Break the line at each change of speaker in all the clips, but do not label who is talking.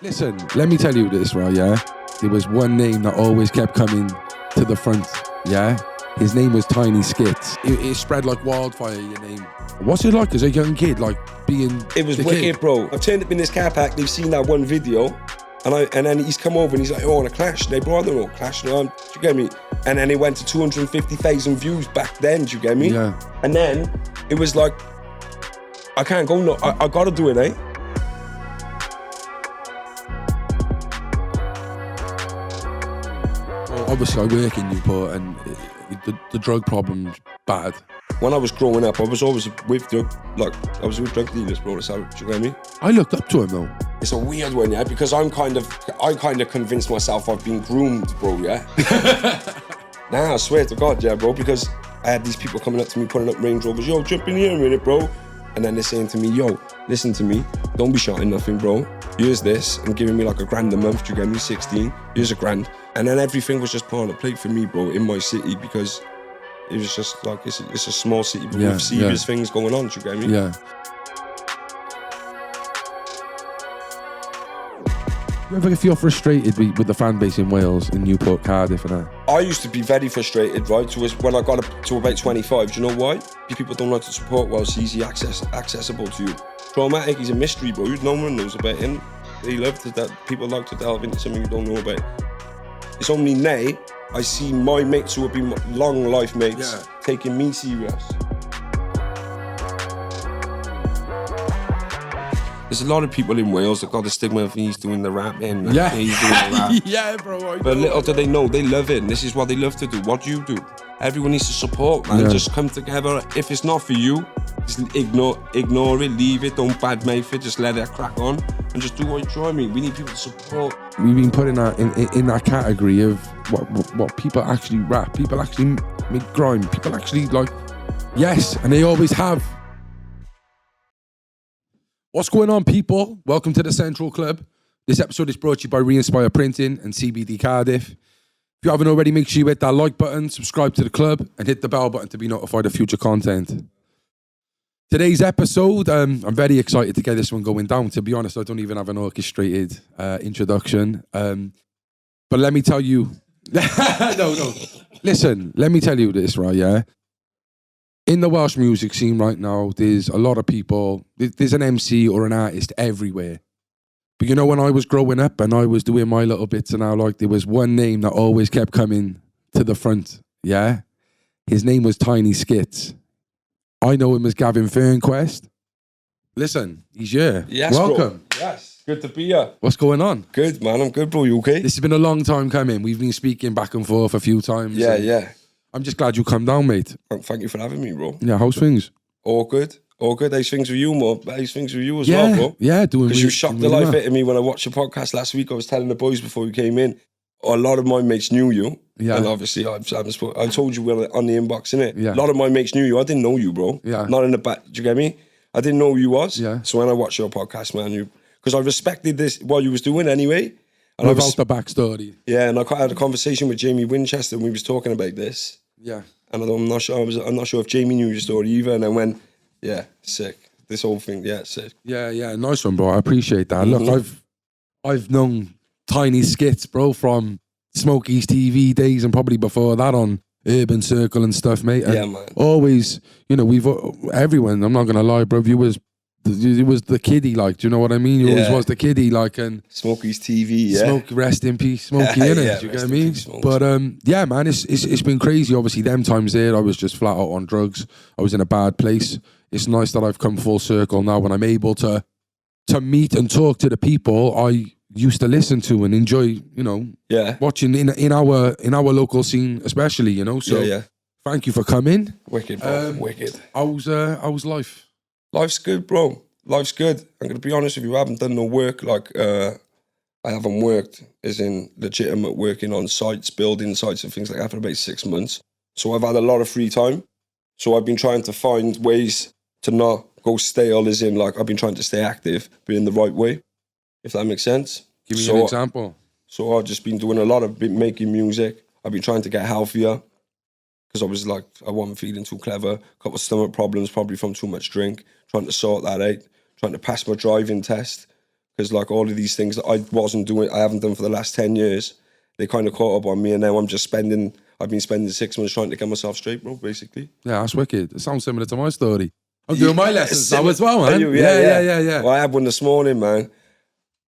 Listen, let me tell you this, right, yeah? There was one name that always kept coming to the front, yeah? His name was Tiny Skitz. It spread like wildfire, your name. What's it like as a young kid, like being
It was
the
wicked,
kid?
bro. I've turned up in this car park, they've seen that one video, and then he's come over and he's like, oh, I want to clash. They brought them all, clash, do you get me? And then it went to 250,000 views back then, do you get me?
Yeah.
And then it was like, I can't go, no, I gotta do it, eh?
Obviously, I work in Newport and the drug problem's bad.
When I was growing up, I was always with drug dealers, bro. That's how, do you get me?
I looked up to him, though.
It's a weird one, yeah, because I kind of convinced myself I've been groomed, bro, yeah? Nah, I swear to God, yeah, bro, because I had these people coming up to me, putting up Range Rovers, yo, jump in here a minute, bro. And then they're saying to me, yo, listen to me, don't be shouting nothing, bro. Here's this, and giving me like $1,000 a month, do you get me? 16, here's $1,000. And then everything was just put on a plate for me, bro, in my city, because it was just like, it's a small city, but with serious things going on, do you get me?
Yeah. You ever feel frustrated with the fan base in Wales, in Newport, Cardiff and that?
I used to be very frustrated, right? When I got up to about 25, do you know why? People don't like to support while it's easy accessible to you. Traumatic, he's a mystery, bro. No one knows about him. People like to delve into something you don't know about. It's only now I see my mates who have been long life mates taking me serious. There's a lot of people in Wales that got the stigma of he's doing the rap and
yeah.
He's doing the rap.
Yeah, bro.
But little do they know, they love it and this is what they love to do. What do you do? Everyone needs to support, man.
Yeah.
Just come together. If it's not for you, just ignore it, leave it, don't badmouth it, just let it crack on and just do what you try me. We need people to support.
We've been put in that category of what people actually rap, people actually make grime, people actually like, yes, and they always have. What's going on, people? Welcome to the Central Club. This episode is brought to you by Re-Inspire Printing and CBD Cardiff. If you haven't already, make sure you hit that like button, subscribe to the club, and hit the bell button to be notified of future content. Today's episode, I'm very excited to get this one going down. To be honest, I don't even have an orchestrated introduction. But let me tell you... No. Listen, let me tell you this, right, yeah? In the Welsh music scene right now, there's a lot of people, there's an MC or an artist everywhere. But you know, when I was growing up and I was doing my little bits and all, like, there was one name that always kept coming to the front, yeah? His name was Tiny Skitz. I know him as Gavin Fernquest. Listen, he's here.
Yes,
welcome.
Bro. Yes, good to be here.
What's going on?
Good, man. I'm good, bro. You okay?
This has been a long time coming. We've been speaking back and forth a few times.
Yeah.
I'm just glad you come down, mate.
Thank you for having me, bro.
Yeah, how's things?
All good. How's things with you, man? How's things with you as well, bro?
Yeah, doing
because you shocked the life out of me when I watched your podcast last week. I was telling the boys before we came in, a lot of my mates knew you. Yeah. And obviously, I told you on the inbox, innit? Yeah. A lot of my mates knew you. I didn't know you, bro. Yeah. Not in the back. Do you get me? I didn't know who you was. Yeah. So when I watched your podcast, man, because I respected this, what you was doing anyway. And
without the backstory.
Yeah, and I had a conversation with Jamie Winchester and we was talking about this.
Yeah.
And I'm not sure if Jamie knew your story either. And then when, sick. This whole thing, sick.
Yeah, nice one, bro. I appreciate that. Mm-hmm. Look, I've known Tiny Skitz, bro, from Smokey's TV days and probably before that on Urban Circle and stuff, mate. And
yeah, man.
Always, everyone, I'm not going to lie, bro, you was the kiddie, like, do you know what I mean? You always was the kiddie, like, and
Smokey's TV, yeah.
Smoke, rest in peace, Smokey, innit? Do you get what I mean? But yeah, man, it's been crazy. Obviously, them times there, I was just flat out on drugs. I was in a bad place. It's nice that I've come full circle now when I'm able to meet and talk to the people I used to listen to and enjoy, watching in our local scene, especially, So thank you for coming.
Wicked, bro. Wicked.
How's life?
Life's good, bro. Life's good. I'm gonna be honest with you. I haven't done no work. Like I haven't worked, as in legitimate working on sites, building sites and things like that for about 6 months. So I've had a lot of free time. So I've been trying to find ways to not go stale, as in, like, I've been trying to stay active, but in the right way, if that makes sense.
Give me an example.
So I've just been doing a lot of making music. I've been trying to get healthier because I was like, I wasn't feeling too clever. A couple of stomach problems, probably from too much drink. Trying to sort that out. Trying to pass my driving test because like all of these things that I wasn't doing, I haven't done for the last 10 years, they kind of caught up on me, and now I've been spending 6 months trying to get myself straight, bro, basically.
Yeah, that's wicked. It sounds similar to my story. I'm doing my lessons now as well, man.
Yeah. Well, I had one this morning, man.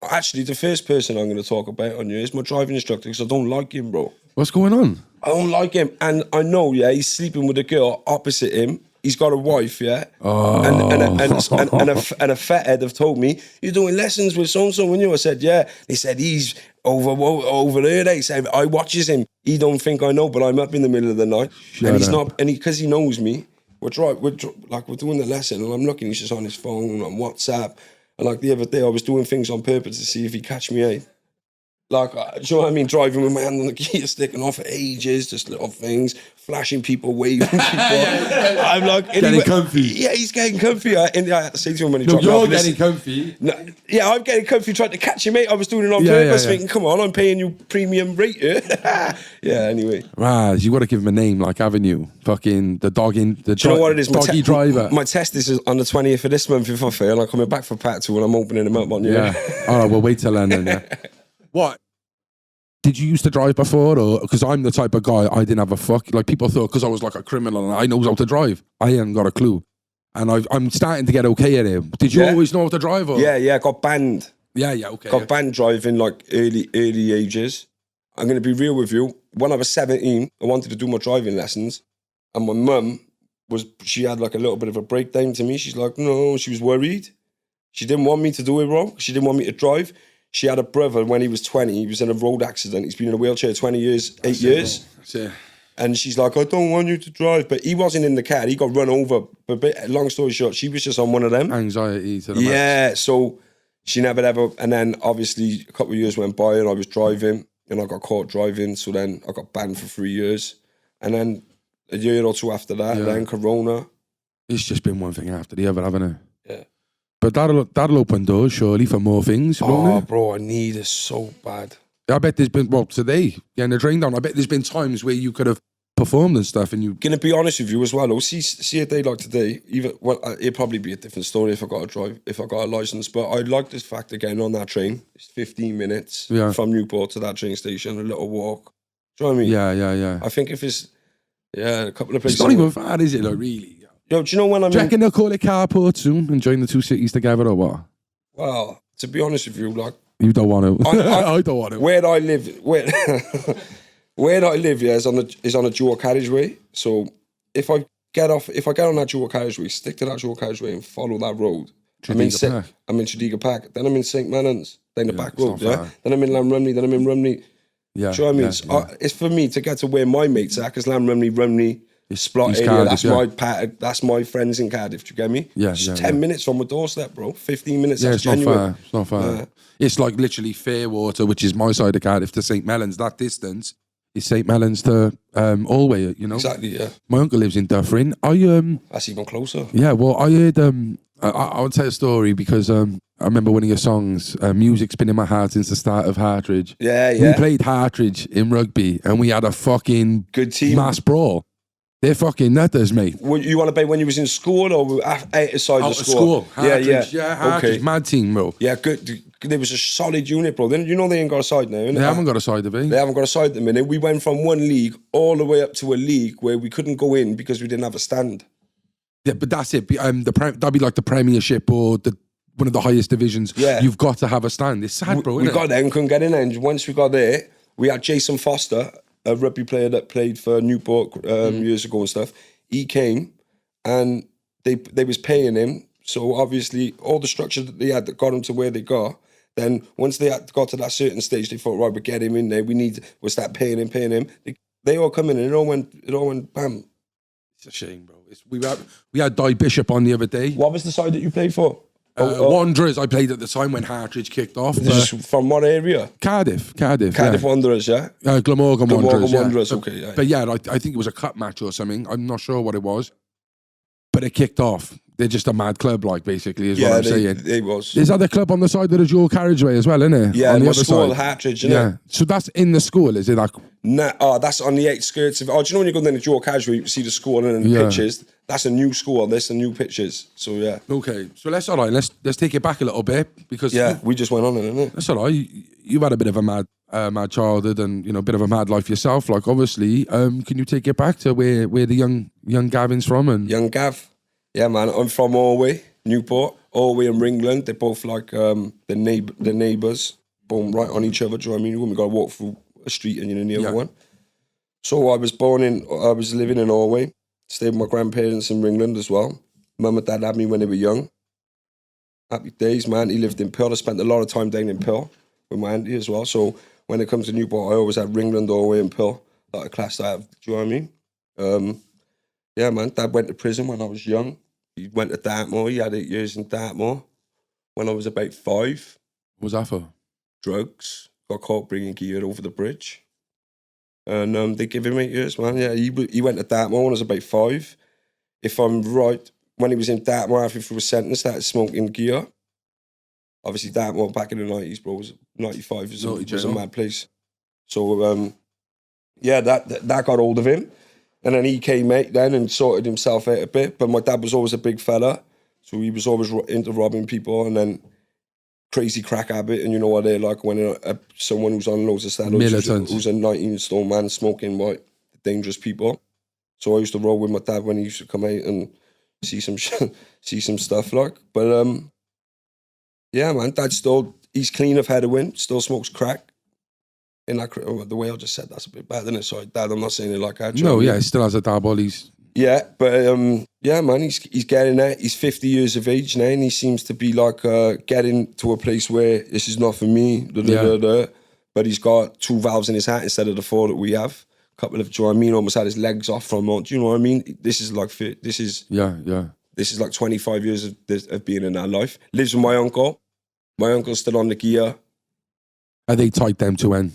Actually, the first person I'm going to talk about on you is my driving instructor, because I don't like him, bro.
What's going on?
I don't like him. And I know, he's sleeping with a girl opposite him. He's got a wife,
Oh.
And a fathead have told me, you're doing lessons with so-and-so, when you? I said, yeah. He said, he's over there. They said, I watches him. He don't think I know, but I'm up in the middle of the night. And he's not, and because he knows me, we're doing the lesson, and I'm looking, he's just on his phone, on WhatsApp. And like the other day, I was doing things on purpose to see if he'd catch me out. Like, do you know what I mean? Driving with my hand on the gear, sticking off for ages, just little things, flashing people, waving people. I'm like...
Getting comfy.
Yeah, he's getting comfy. I had to say to him when he dropped
you're
off,
getting comfy.
No, yeah, I'm getting comfy, trying to catch him, mate. I was doing it on purpose, thinking, come on, I'm paying you premium rate here. Yeah, anyway.
Raz, you got to give him a name, like, haven't you? Fucking the
do you know what it is?
Doggy driver.
My test is on the 20th of this month. If I fail, I'm coming back for part 2 and I'm opening him up on you.
Yeah. All right, we'll wait till then. Yeah. What? Did you used to drive before? Or because I'm the type of guy, I didn't have a fuck. Like, people thought because I was like a criminal and I knows how to drive. I ain't got a clue. And I'm starting to get okay at it. Did you always know how to drive? Or?
Yeah, I got banned.
Yeah, okay.
Got banned driving like early ages. I'm going to be real with you. When I was 17, I wanted to do my driving lessons. And my mum, she had like a little bit of a breakdown to me. She's like, no, she was worried. She didn't want me to do it wrong. She didn't want me to drive. She had a brother when he was 20. He was in a road accident. He's been in a wheelchair 20 years, 8 years. And she's like, I don't want you to drive. But he wasn't in the car. He got run over. But long story short, she was just on one of them.
Anxiety to the
max. So she never ever... And then obviously a couple of years went by and I was driving and I got caught driving. So then I got banned for 3 years. And then a year or two after that, then Corona.
It's just been one thing after the other, haven't it?
Yeah.
But that'll open doors, surely, for more things, won't it?
Bro, I need it so bad.
I bet there's been, today, getting the train down, I bet there's been times where you could have performed and stuff and you...
Gonna be honest with you as well, though. See a day like today, it'd probably be a different story if I got a license, but I like this fact of getting on that train. It's 15 minutes from Newport to that train station, a little walk. Do you know what I mean?
Yeah.
I think if it's, a couple of places...
It's not even bad, is it, like, really?
Yo, do you know when I'm...
Do you reckon they'll call it carport soon and join the two cities together or what?
Well, to be honest with you, like...
You don't want to. I don't want to.
Where I live, is on a dual carriageway. So if I get on that dual carriageway, stick to that dual carriageway and follow that road. I'm in Tredegar Park. Then I'm in St. Mellons. Then the back road, Then I'm in Lamrumney. Then I'm in Rumney. Yeah. Do you know what I mean? It's for me to get to where my mates are, because Rumney, Splot area, Cardiff, my part. That's my friends in Cardiff. Do you get me?
Yeah,
it's 10 minutes from my doorstep, bro. 15 minutes.
Yeah,
it's not
far. It's not far. It's like literally Fairwater, which is my side of Cardiff, to St. Mellons. That distance is St. Mellons to Allway. You know
exactly. Yeah.
My uncle lives in Dufferin.
That's even closer.
Yeah. Well, I heard. I would tell a story because I remember one of your songs, Music's Been in My Heart Since the Start of Hartridge.
Yeah.
We played Hartridge in rugby and we had a fucking
good team.
Mass brawl. They're fucking nutters, mate.
You want to play when you was in school or outside the school?
Hartridge, Hartridge, okay. Mad team, bro.
Yeah, good. There was a solid unit, bro. Then you know they ain't got a side now.
They haven't got a side of it.
They haven't got a side at the minute. We went from one league all the way up to a league where we couldn't go in because we didn't have a stand.
Yeah, but that's it. That'd be like the Premiership or one of the highest divisions. Yeah. You've got to have a stand. It's sad, bro.
We got there and couldn't get in. And once we got there, we had Jason Foster, a rugby player that played for Newport years ago and stuff. He came and they was paying him. So obviously all the structure that they had that got him to where they got. Then once they got to that certain stage, they thought, right, we'll get him in there. We'll start paying him. They all come in and it all went bam.
It's a shame, bro. We had Di Bishop on the other day.
What was the side that you played for?
Wanderers. I played at the time when Hartridge kicked off.
From what area?
Cardiff.
Wanderers, yeah?
Glamorgan Wanderers,
Wanderers, okay.
But yeah, I think it was a cup match or something. I'm not sure what it was. but it kicked off. They're just a mad club, like, basically, is what I'm saying.
They was.
There's other club on the side of the dual carriageway as well, isn't it?
Yeah,
on the
my
other
school,
side.
Hartridge, innit?
Yeah. So that's in the school, is it? Like,
Nah, that's on the outskirts of. Oh, do you know when you go down the dual carriageway, you see the school and then the pitches? That's a new school. There's the new pitches. So yeah.
okay. So let's take it back a little bit because
We just went on it, innit?
that's all right. You've had a bit of a mad childhood and a bit of a mad life yourself. Like, obviously, can you take it back to where the young Gavin's from? And
Young Gav. Yeah, man. I'm from Orway, Newport, Orway and Ringland. They're both like the neighbours, boom, right on each other. Do you know what I mean? We got to walk through a street and you're in the other one. So I was living in Orway, stayed with my grandparents in Ringland as well. Mum and dad had me when they were young. Happy days, man. He lived in Pearl. I spent a lot of time down in Pearl with my auntie as well. So when it comes to Newport, I always had Ringland, Orway and Pearl. Like a class I have. Do you know what I mean? Yeah, man. Dad went to prison when I was young. He went to Dartmoor. He had 8 years in Dartmoor. When I was about 5.
what was that for?
Drugs. Got caught bringing gear over the bridge. And they gave him 8 years, man. Yeah, he went to Dartmoor when I was about 5. If I'm right, when he was in Dartmoor after he was sentenced, started smoking gear. Obviously, Dartmoor back in the 90s, bro, was 95 was a mad place. So, yeah, that got hold of him. And then he came out then and sorted himself out a bit. But my dad was always a big fella. So he was always into robbing people and then crazy crack habit. And you know what they're like when someone who's on loads of steroids, who's a 19-stone man smoking white, dangerous people. So I used to roll with my dad when he used to come out and see some stuff like. But yeah, man, he's clean of heroin, still smokes crack. In like the way I just said, that's a bit bad, isn't it? Sorry, Dad, I'm not saying it like that.
No, yeah, he still has a dabble.
Yeah, but yeah, man, he's getting there. He's 50 years of age now, and he seems to be like getting to a place where this is not for me. But he's got 2 valves in his hat instead of the 4 that we have. A couple of, do you know what I mean? Almost had his legs off from. Do you know what I mean? This is like This is like 25 years of being in that life. Lives with my uncle. My uncle's still on the gear.
Are they tight them to end?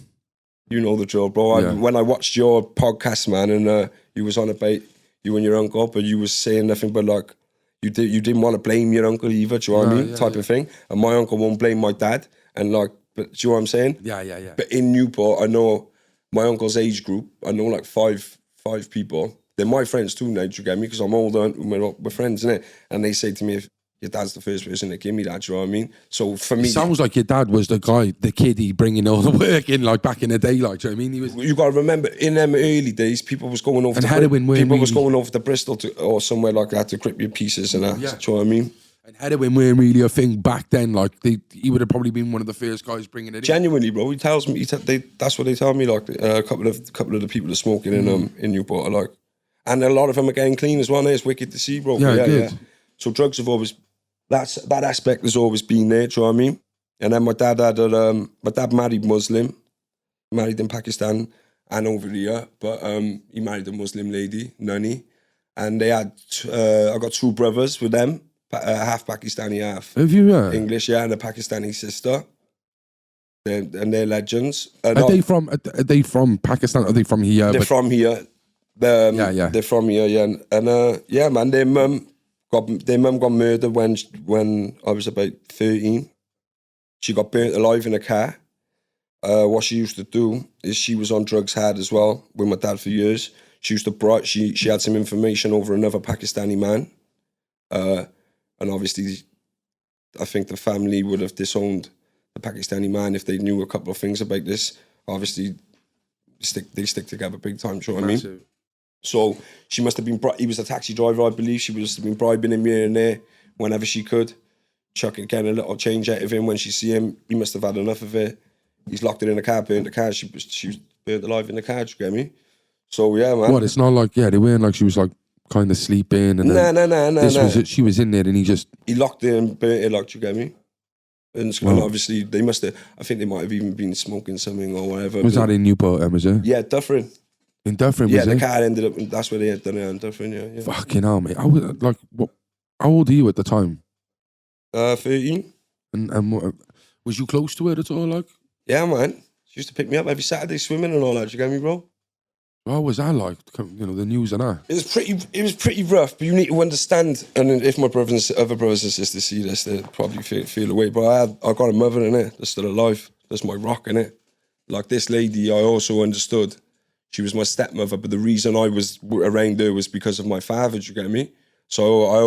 You know the drill, bro. When I watched your podcast, man, and you was on about you and your uncle, but you was saying nothing but like you didn't want to blame your uncle either. Do you know what I mean? Type of thing. And my uncle won't blame my dad. And like, but do you know what I'm saying?
Yeah.
But in Newport, I know my uncle's age group. I know like five people. They're my friends too now. Do you get me? Because I'm older. We're friends, innit? And they say to me, if your dad's the first person to give me that, do you know what I mean? So for me,
it sounds like your dad was the kiddie bringing all the work in, like back in the day, like, do you know what I mean?
You got to remember, in them early days, people was going over to Bristol or somewhere like that to grip your pieces and that. Do you know what I mean?
And heroin weren't really a thing back then. Like he would have probably been one of the first guys bringing it
Genuinely, bro. He tells me that's what they tell me. Like a couple of the people that are smoking in Newport are like, and a lot of them are getting clean as well. Now it's wicked to see, bro. Yeah. So drugs have always. That aspect has always been there, do you know what I mean? And then my dad married Muslim, married in Pakistan and over here, but he married a Muslim lady, Nani, and they had, I got 2 brothers with them, half Pakistani, half
Have you,
English, and a Pakistani sister. And they're legends.
Are they from Pakistan? Are they from here?
They're from here. They're from here, yeah. And yeah, man, their mum got murdered when I was about 13. She got burnt alive in a car. What she used to do is she was on drugs hard as well with my dad for years. She used to she had some information over another Pakistani man. And obviously, I think the family would have disowned the Pakistani man if they knew a couple of things about this. Obviously, they stick together big time, do you know what I mean? So she must have been, he was a taxi driver, I believe. She must have been bribing him here and there whenever she could. Getting a little change out of him when she see him. He must have had enough of it. He's locked her in the car, burnt the car. She was burnt alive in the car, do you get me? So yeah, man.
What, it's not like, they weren't like she was like kind of sleeping and
No.
She was in there and he
locked her and burnt her, like, do you get me? And obviously they must have, I think they might have even been smoking something or whatever.
Was that in Newport, was it?
Yeah, Dufferin.
In Dufferin,
yeah, the car ended up. That's where they had done it in Dufferin. Yeah.
Fucking hell, mate! How old are you at the time?
13.
And what, was you close to her at all? Like,
yeah, man. She used to pick me up every Saturday swimming and all that. You get me, bro?
What was that like? You know, the news and that.
It was pretty rough, but you need to understand. And if my other brothers and sisters see this, they'll probably feel away. But I got a mother in it that's still alive. That's my rock in it. Like this lady, I also understood. She was my stepmother, but the reason I was around her was because of my father. Do you get me? So I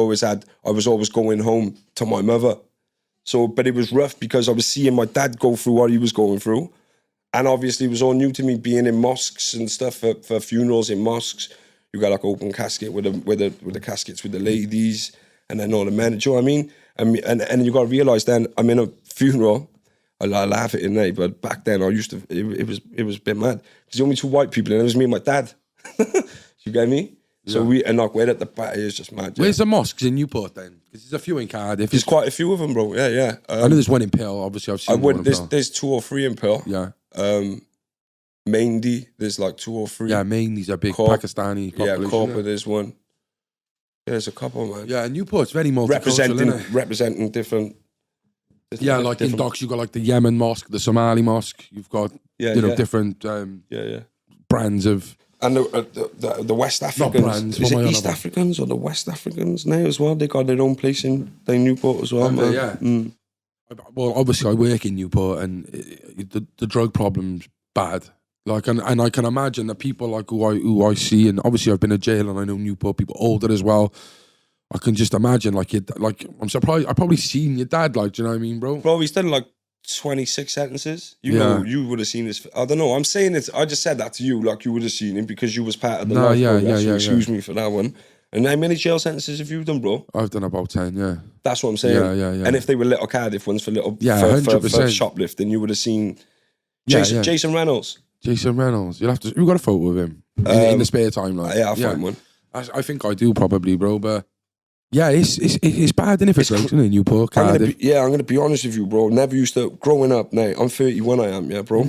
was always going home to my mother. So, but it was rough because I was seeing my dad go through what he was going through. And obviously it was all new to me being in mosques and stuff for funerals in mosques. You got like open casket with the caskets with the ladies and then all the men. Do you know what I mean? And you got to realise then I'm in a funeral. I laugh at it now, but back then I used to. It was a bit mad because the only two white people and it was me and my dad. You get me? So we're at the back. It was just mad. Yeah.
Where's the mosques in Newport then? Because there's a few in Cardiff.
There's quite a few of them, bro. Yeah.
I know there's one in Pearl. Obviously, I've seen one in Pearl.
There's 2 or 3 in Pearl.
Yeah.
Maindy, there's like 2 or 3.
Yeah, Maindy's a big Pakistani population.
Yeah, Corporate, there's one. There's a couple, man.
Yeah, Newport's very multicultural,
representing different.
Yeah, like in Docks, you've got like the Yemen mosque, the Somali mosque. You've got different brands of.
And the West Africans.
Not brands.
Is it East Africans or the West Africans now as well? They got their own place in Newport as well, man.
Yeah. Mm. Well, obviously I work in Newport and the drug problem's bad. Like, and I can imagine the people like who I see, and obviously I've been in jail and I know Newport people older as well. I can just imagine I'm surprised. I probably seen your dad, like, do you know what I mean, bro?
Bro, he's done like 26 sentences. You know, you would have seen this. I don't know. I'm saying it. I just said that to you, like you would have seen him because you was part of the life. So excuse me for that one. And how many jail sentences have you done, bro?
I've done about 10, yeah.
That's what I'm saying.
Yeah.
And if they were little Cardiff ones for
100%.
for shoplifting, you would have seen Jason Reynolds.
Jason Reynolds. You've got a photo of him in the spare time, like.
Yeah, I'll find one.
I think I do probably, bro, but yeah, it's bad, isn't it, for drugs, isn't it, Newport, Cardiff?
I'm going to be honest with you, bro. Never used to, growing up now, I'm 31 I am, yeah, bro.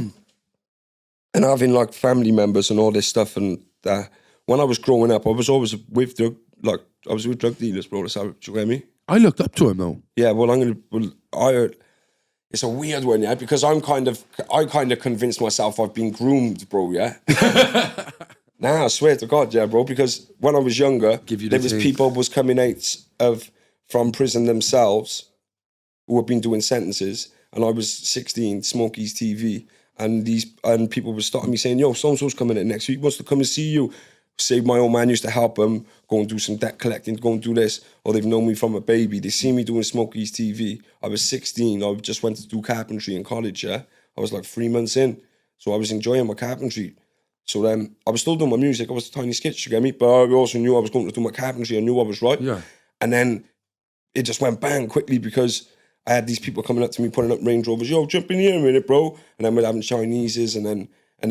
And having like family members and all this stuff and that. When I was growing up, I was always with drug dealers, bro. That's how, do you get me?
I looked up to him though.
Yeah, it's a weird one, yeah, because I kind of convinced myself I've been groomed, bro, yeah. Nah, I swear to God, yeah, bro, because when I was younger, there was people was coming out from prison themselves who had been doing sentences, and I was 16, Smokey's TV, and people were stopping me saying, yo, so-and-so's coming in next week, wants to come and see you. Say my old man used to help them, go and do some debt collecting, go and do this, or they've known me from a baby. They see me doing Smokey's TV. I was 16, I just went to do carpentry in college, yeah? I was like 3 months in, so I was enjoying my carpentry. So then, I was still doing my music, I was a tiny Skitz, you get me? But I also knew I was going to do my carpentry, I knew I was right.
Yeah.
And then, it just went bang quickly because I had these people coming up to me, putting up Range Rovers, yo, jump in here a minute, bro. And then we're having Chineses, and then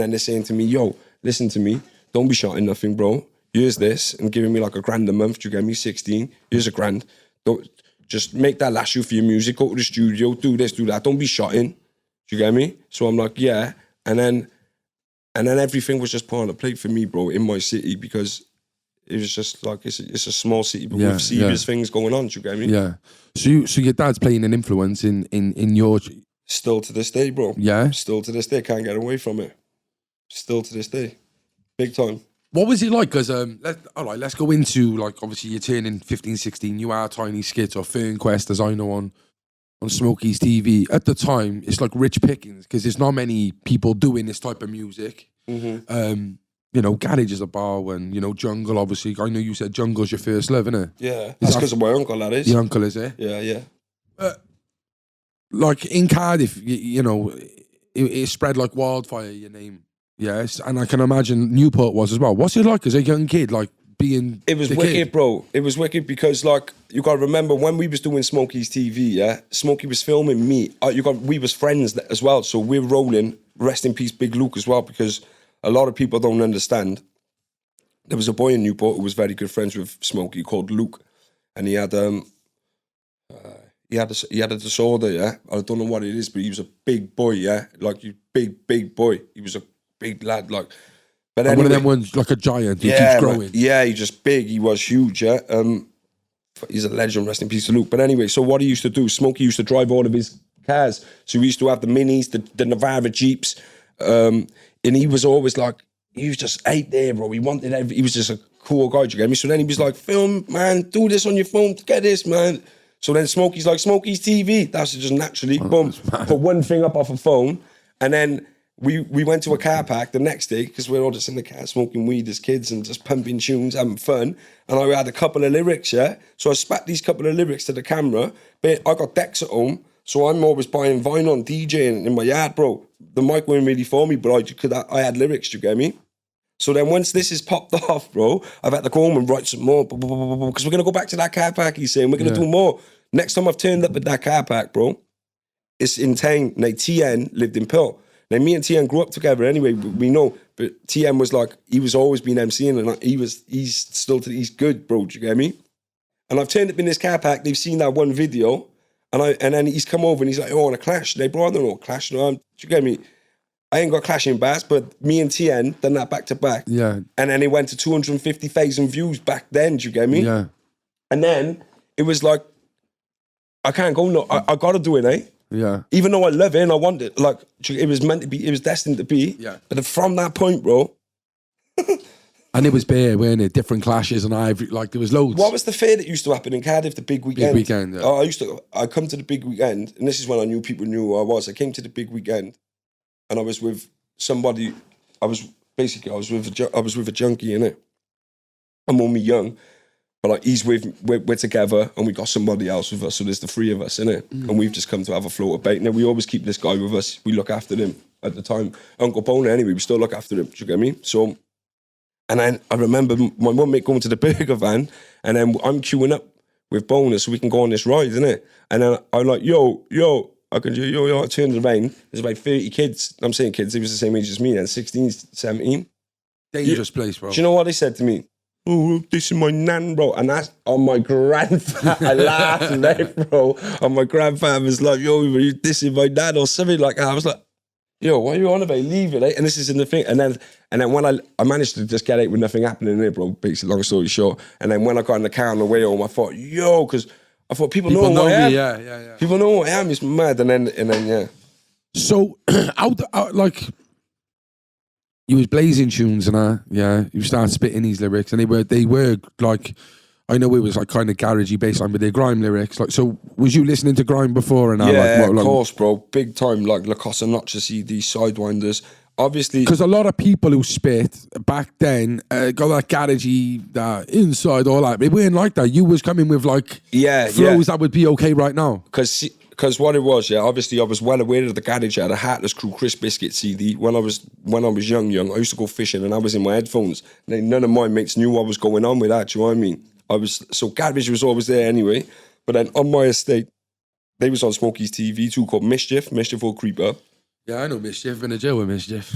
they're saying to me, yo, listen to me. Don't be shouting nothing, bro. Here's this, and giving me like $1,000 a month. Do you get me? 16. Here's $1,000. Don't just make that last you for your music. Go to the studio, do this, do that. Don't be shouting. Do you get me? So I'm like, yeah. And then everything was just put on a plate for me, bro, in my city because it was just like it's a small city, but with serious things going on. Do you get me?
Yeah. So your dad's playing an influence in your.
Still to this day, bro.
Yeah.
Still to this day, can't get away from it. Still to this day. Big time.
What was it like? Because, let's go into, like, obviously you're turning 15, 16, you are Tiny Skitz or Fernquest, as I know on Smokey's TV. At the time, it's like rich pickings, because there's not many people doing this type of music. Mm-hmm. You know, Garage is a bar, and, you know, Jungle, obviously. I know you said Jungle's your first love, innit?
Yeah, that's because of my uncle, that is.
Your uncle, is it?
Yeah.
Like, in Cardiff, you know, it spread like wildfire, your name. Yes, and I can imagine Newport was as well. What's it like as a young kid, like being? It was
wicked,
kid?
Bro. It was wicked because, like, you got to remember when we was doing Smokey's TV, yeah, Smokey was filming me. We was friends as well, so we're rolling. Rest in peace, Big Luke as well, because a lot of people don't understand. There was a boy in Newport who was very good friends with Smokey called Luke, and he had a disorder, yeah. I don't know what it is, but he was a big boy, yeah, like you big boy. He was a big lad, like. But anyway,
one of them ones, like a giant who keeps growing.
Man, yeah, he's just big. He was huge, yeah. He's a legend, rest in peace to Luke. But anyway, so what he used to do, Smokey used to drive all of his cars. So we used to have the Minis, the Navara Jeeps. And he was always like, he was just out there, bro. He was just a cool guy, do you get me? So then he was like, film, man, do this on your phone, get this, man. So then Smokey's like, Smokey's TV. That's just naturally, boom, put one thing up off a phone. And then we went to a car park the next day because we were all just in the car smoking weed as kids and just pumping tunes, having fun. And I had a couple of lyrics, yeah? So I spat these couple of lyrics to the camera, but I got decks at home, so I'm always buying vinyl and DJing in my yard, bro. The mic wasn't really for me, but I had lyrics, do you get me? So then once this is popped off, bro, I've had to go home and write some more, because we're going to go back to that car park, he's saying. We're going to do more. Next time I've turned up at that car park, bro, it's in town. Now, TN lived in Pearl. Now, me and TN grew up together anyway, we know. But TN was like, he was always been MCing, and he's good, bro, do you get me? And I've turned up in this car park, they've seen that one video, and then he's come over and he's like, oh, I want to clash. They bro, I don't know, clash, no, do you get me? I ain't got clashing bars, but me and TN done that back to back.
Yeah.
And then it went to 250,000 views back then, do you get me?
Yeah.
And then it was like, I can't go, no, I got to do it, eh?
Yeah.
Even though I love it and I want it, like, it was meant to be, it was destined to be.
Yeah.
But from that point, bro.
And it was bare, weren't it? Different clashes and like there was loads.
What was the fair that used to happen in Cardiff, the big weekend?
Big weekend, yeah.
Oh, I come to the big weekend, and this is when I knew people knew who I was. I came to the big weekend, and I was with somebody. I was with a junkie, innit? I'm only young, but like we're together, and we got somebody else with us. So there's the three of us, innit? And we've just come to have a float of bait. Now we always keep this guy with us. We look after him at the time. Uncle Boner, anyway. We still look after him. Do you get me? So. And then I remember my mum going to the burger van, and then I'm queuing up with Boner so we can go on this ride, innit? And then I'm like, yo, I can do, yo, I turned around, there's about 30 kids. I'm saying kids, they was the same age as me then, 16, 17.
Dangerous place, bro.
Do you know what they said to me? Oh, this is my nan, bro. And that's on my grandfather. I laughed and that, bro. And my grandfather's like, yo, this is my nan or something like that. I was like, yo, what are you on about? Leave it, eh? And this is in the thing. And then when I managed to just get out with nothing happening there, bro, basically, long story short. And then when I got in the car on the way home, I thought, yo, because I thought people know who I am.
Yeah.
People know who I am. It's mad. And then yeah.
So, like, you was blazing tunes and you started spitting these lyrics, and they were like, I know it was like kind of garagey based on, but they're grime lyrics. Like, so was you listening to grime before and now?
Yeah,
like,
of course, bro. Big time, like La Cosa Noche CD, Sidewinders. Obviously,
because a lot of people who spit back then got that garagey, inside, all that. They weren't like that. You was coming with like flows that would be okay right now.
Because what it was, obviously I was well aware of the garage. I had a Heartless Crew Chris Biscuit CD. When I was young, I used to go fishing and I was in my headphones. And none of my mates knew what was going on with that. Do you know what I mean? So garage was always there anyway. But then on my estate, they was on Smokey's TV too, called Mischief will creep up.
Yeah, I know Mischief. Been in jail with Mischief.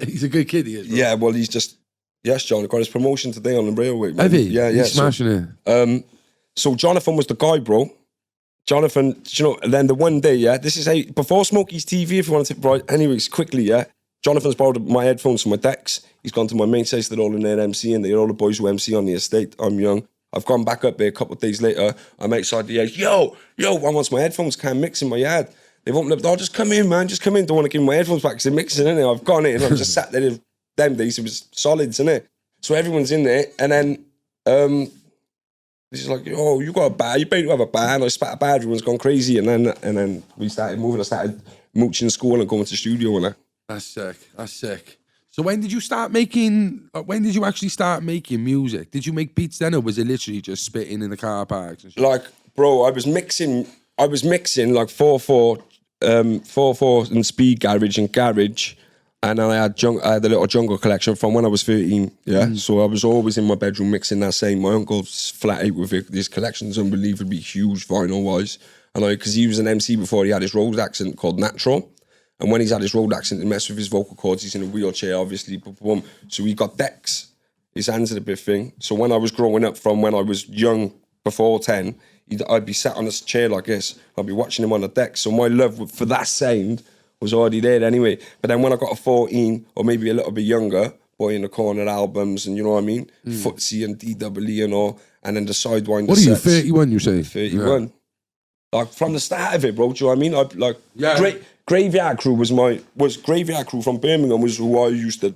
He's a good kid, he is, bro.
Yeah, well, he's just... Yes, John, I got his promotion today on the railway. Man.
Have he?
Yeah.
He's smashing it.
So Jonathan was the guy, bro. Jonathan, and then the one day, this is how... Before Smokey's TV, if you want to... Right, anyways, quickly, Jonathan's borrowed my headphones from my decks. He's gone to my mate's house. They're all in there MC, and they're all the boys who MC on the estate. I'm young. I've gone back up there a couple of days later. I'm outside the house. Yo, I want my headphones. Can't mix in my yard. They've opened up the door. Just come in, man. Just come in. Don't want to give me my headphones back because they're mixing, innit? I've gone in. I've just sat there. Them days, it was solids, innit? So everyone's in there. And then he's like, oh, you got a bar. You better have a bar. And I spat a bar. Everyone's gone crazy. And then we started moving. I started mooching school and going to the studio and that.
That's sick. So when did you start making, when did you actually start making music? Did you make beats then, or was it literally just spitting in the car parks and shit?
Like, bro, I was mixing like 4/4 and speed garage and garage, and then I had a little jungle collection from when I was 13. So I was always in my bedroom mixing that same. My uncle's flat out with it. His collection's unbelievably huge vinyl wise, and because he was an MC before, he had his road accent called Natural. And when he's had his road accent and mess with his vocal cords, he's in a wheelchair, obviously. So he got decks. His hands are a big thing. So when I was growing up, from when I was young, before 10, I'd be sat on a chair like this. I'd be watching him on the deck. So my love for that sound was already there anyway. But then when I got to 14, or maybe a little bit younger, Boy in the Corner albums, and you know what I mean? Footsie and DWE and all. And then the Sidewinder
What are you,
sets.
31, you say?
31. Yeah. Like, from the start of it, bro, do you know what I mean? Graveyard Crew was Graveyard Crew from Birmingham was who I used to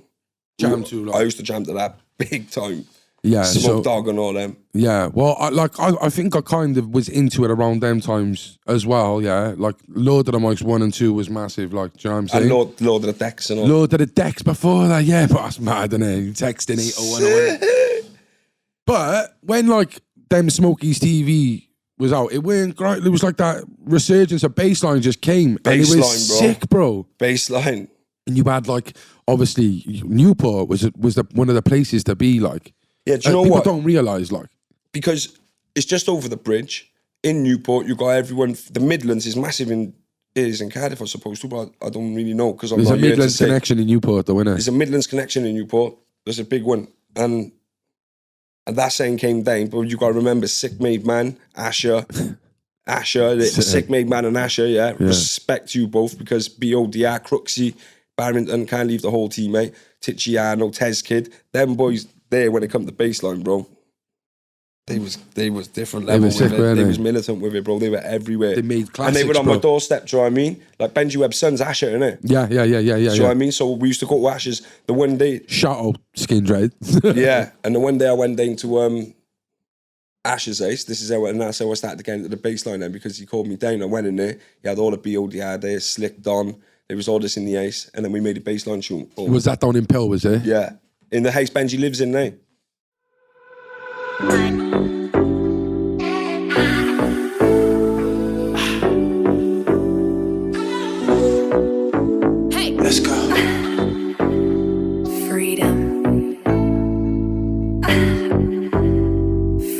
Jam to, like.
I used to jam to that big time.
Yeah,
Smoke Dog and all them.
Yeah, well, I think I kind of was into it around them times as well. Yeah, like Lord of the Mics 1 and 2 was massive. Like, do you know what I'm saying?
And Lord of the Decks and all.
Lord of the Decks before that, yeah, but that's mad, isn't it? Texting 801. But when like them Smokies TV was out, it weren't great. It was like that resurgence of bassline just came, and it was sick, bro.
Bassline,
and you had like obviously Newport was one of the places to be. Like,
yeah, do you know
people
what?
Don't realize, like,
because it's just over the bridge in Newport. You got everyone. The Midlands is massive in Cardiff, I suppose too, but I don't really know because I'm
there's
not
a Midlands connection in Newport, though, isn't it?
There's a Midlands connection in Newport. There's a big one, and that saying came down. But you got to remember, Sick Made Man, Asher, Sick Made Man and Asher. Yeah, respect you both because BODR, Crooksy, Barrington can't leave the whole team, mate. Ticciano, Tez Kid, them boys there when it come to baseline, bro. They was different level with it. They was militant with it, bro. They were everywhere.
They made classics,
and they were on
bro.
my doorstep. Do you know what I mean? Like Benji Webb's son's Asher, innit?
Yeah. Do you
know what I mean? So we used to go to Asher's the one day.
Shout out Skin Dread.
Yeah, and the one day I went down to Asher's Ace. This is how, and that's how I started to get into the baseline then because he called me down. I went in there. He had all the BODR there, Slick Don. There was all this in the Ace, and then we made a baseline tune. Boom.
Was that down in Pill? Was it?
Yeah, in the house Benji lives in now.
Hey, let's go. Freedom.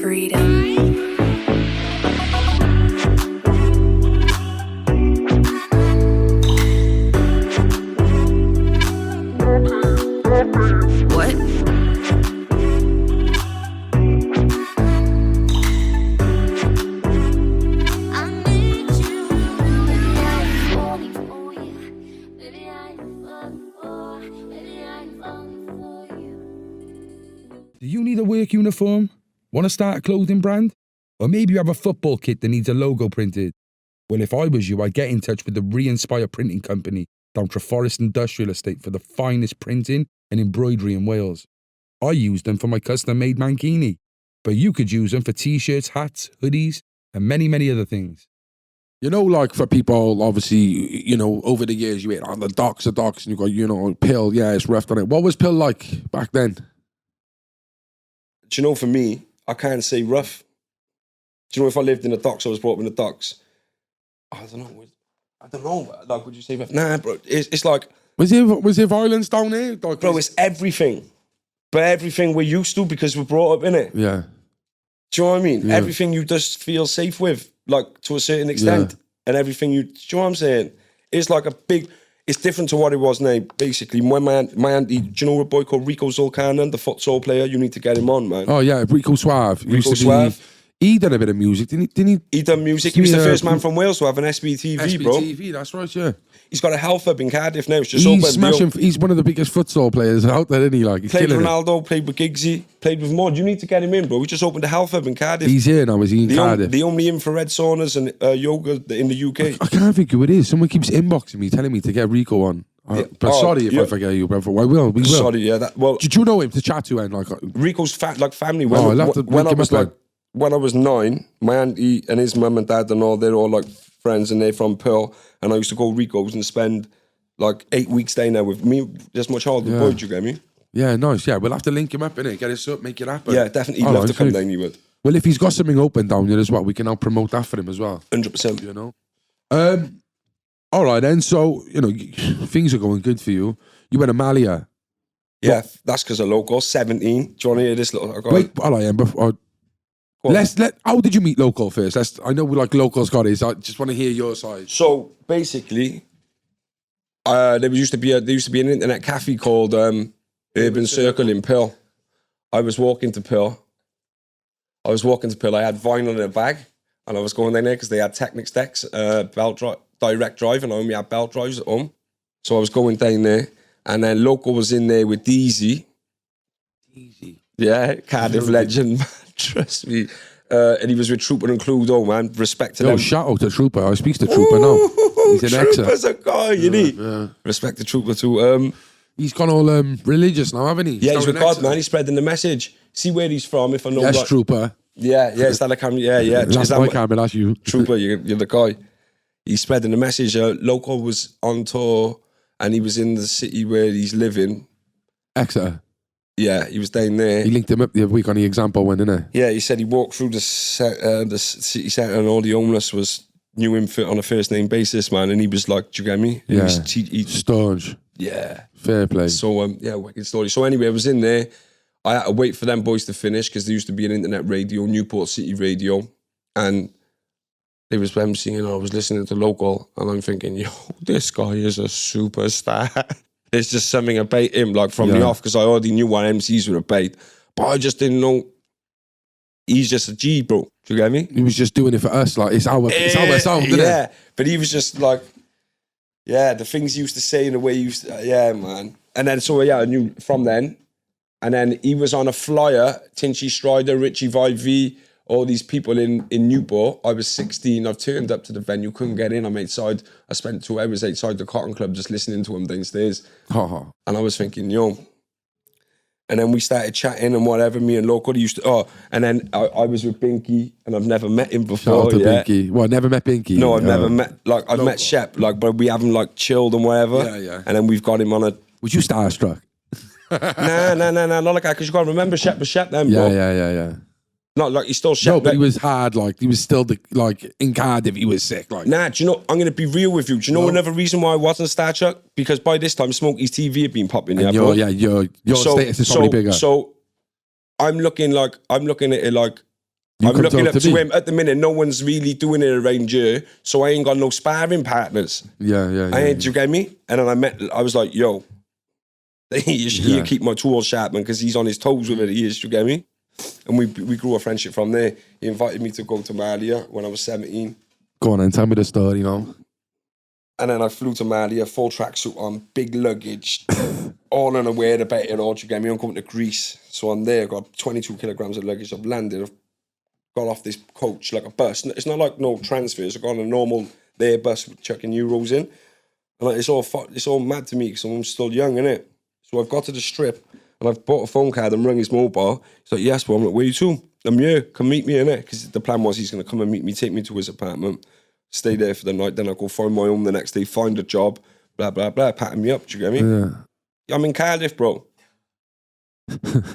Freedom. What?
Do you need a work uniform? Want to start a clothing brand? Or maybe you have a football kit that needs a logo printed? Well, if I was you, I'd get in touch with the Re-Inspire Printing Company down Treforest Industrial Estate for the finest printing and embroidery in Wales. I use them for my custom-made mankini, but you could use them for t-shirts, hats, hoodies, and many, many other things. You know, like for people, obviously, you know, over the years, you hear, oh, the docks, and you go, you know, Pill, yeah, it's rough on it. What was Pill like back then?
Do you know, for me, I can't say rough. Do you know, if I lived in the docks, I was brought up in the docks. I don't know. Like, would you say rough? Nah, bro. It's like...
Was there violence down there? Like,
bro, it's everything. But everything we're used to because we're brought up in it.
Yeah.
Do you know what I mean?
Yeah.
Everything you just feel safe with, like, to a certain extent.
Yeah.
And everything you... Do you know what I'm saying? It's like a big... It's different to what it was now, basically. When my auntie, do you know a boy called Rico Zolkanen, the futsal player? You need to get him on, man.
Oh, yeah, Rico Suave.
Rico Suave.
He done a bit of music, didn't he?
He done music. He was the first man from Wales to have an SBTV, bro.
SBTV, that's right, yeah.
He's got a health hub in Cardiff now. It's just open.
He's one of the biggest futsal players out there, isn't he? Like, he's
played with
killing
Ronaldo, played with Giggsy, played with more. You need to get him in, bro. We just opened a health hub in Cardiff.
He's here now, is he in Cardiff?
The only infrared saunas and yoga in the UK.
I can't think who it is. Someone keeps inboxing me, telling me to get Rico on. But sorry if I forget you, brother. We will.
Sorry, yeah.
Did you know him to chat to? And like
Rico's family. When I was 9, my auntie and his mum and dad and all, they're all like friends and they're from Pearl. And I used to go to Rico's and spend like 8 weeks staying there with me, just my childhood boy, do you get me?
Yeah, nice. Yeah, we'll have to link him up, innit? Get us up, make it happen.
Yeah, definitely. He'd love to come down, he would.
Well, if he's got something open down there as well, we can now promote that for him as well.
100%.
You know? All right, then. So, you know, things are going good for you. You went to Malia.
Yeah, that's because of local. 17. Do you want to hear this little...
Wait, all right, Amber. How did you meet Local first? I know like Local's got his. I just want to hear your side.
So basically, there used to be an internet cafe called Urban Circle in Pill. I was walking to Pill. I had vinyl in a bag, and I was going down there because they had Technics decks, direct drive, and I only had belt drives at home. So I was going down there, and then Local was in there with Deezy. Yeah, Cardiff legend, man. Trust me. And he was with Trooper and Cluedo, man. Respect to them.
Shout out to Trooper. I speak to Trooper now. He's an exer.
Trooper's a guy, you know. Respect to Trooper too.
He's gone all religious now, haven't he?
Yeah, he's
down
with
in
God,
Exeter.
man. He's spreading the message. See where he's from, if I know.
Yes,
like,
trooper.
yeah, is that a camera? Yeah.
That's
Is that
my camera, that's you.
Trooper, you're the guy. He's spreading the message. Local was on tour, and he was in the city where he's living.
Exeter.
Yeah, he was down there.
He linked him up the other week on the example one, didn't he?
Yeah, he said he walked through the city centre and all the homeless knew him on a first name basis, man. And he was like, do you get me?
Yeah.
He
Staunch.
yeah.
Fair play.
So, wicked story. So anyway, I was in there. I had to wait for them boys to finish because there used to be an internet radio, Newport City Radio. And they was emceeing and I was listening to Local and I'm thinking, yo, this guy is a superstar. There's just something about him, like from the off, because I already knew what MCs were about. But I just didn't know he's just a G, bro. Do you get me?
He was just doing it for us, like it's our song, didn't
Yeah,
it?
but he was just like, the things he used to say and the way he used to, man. And then, I knew from then. And then he was on a flyer, Tinchy Strider, Richie V, all these people in Newport. I was 16. I've turned up to the venue, couldn't get in. I'm outside. I spent 2 hours outside the Cotton Club just listening to him downstairs. And I was thinking, yo. And then we started chatting and whatever. Me and Local used to. And then I was with Binky, and I've never met him before.
Shout out to Binky. Well, never met Binky.
No, I've never met. Like I've met Shep. Like, but we haven't like chilled and whatever.
Yeah.
And then we've got him on a.
Was you starstruck?
Nah, not like that. Because you got to remember, Shep was Shep then, bro.
Yeah.
Not like he's still Shep.
No, but he was hard. Like he was still in Cardiff. He was sick. Like
Nah, do you know? I'm gonna be real with you. Do you know another reason why I wasn't starstruck? Because by this time, Smokey's TV had been popping.
and
bro.
your status is probably bigger.
So I'm looking at it like
You
I'm
come
looking
talk
up
to
to
me.
him at the minute. No one's really doing it around here, so I ain't got no sparring partners.
Yeah.
I ain't. Do you get me? And then I was like, yo, you keep my tools sharp, man, because he's on his toes with it. He is. Do you get me? And we grew a friendship from there. He invited me to go to Malia when I was 17.
Go on and tell me the story, you know.
And then I flew to Malia, full tracksuit on, big luggage, all unaware about it all. Do you get me? I'm coming to Greece. So I'm there, got 22 kilograms of luggage. I've landed, I've got off this coach like a bus. It's not like no transfers. I've got on a normal there bus with chucking euros in. And like, it's all mad to me because I'm still young, innit? So I've got to the strip and I've bought a phone card and rung his mobile. He's like, yes, bro. I'm like, where you to? I'm here. Come meet me, innit? Because the plan was he's going to come and meet me, take me to his apartment, stay there for the night. Then I'll go find my home the next day, find a job, blah, blah, blah, patting me up. Do you get me?
Yeah.
I'm in Cardiff, bro.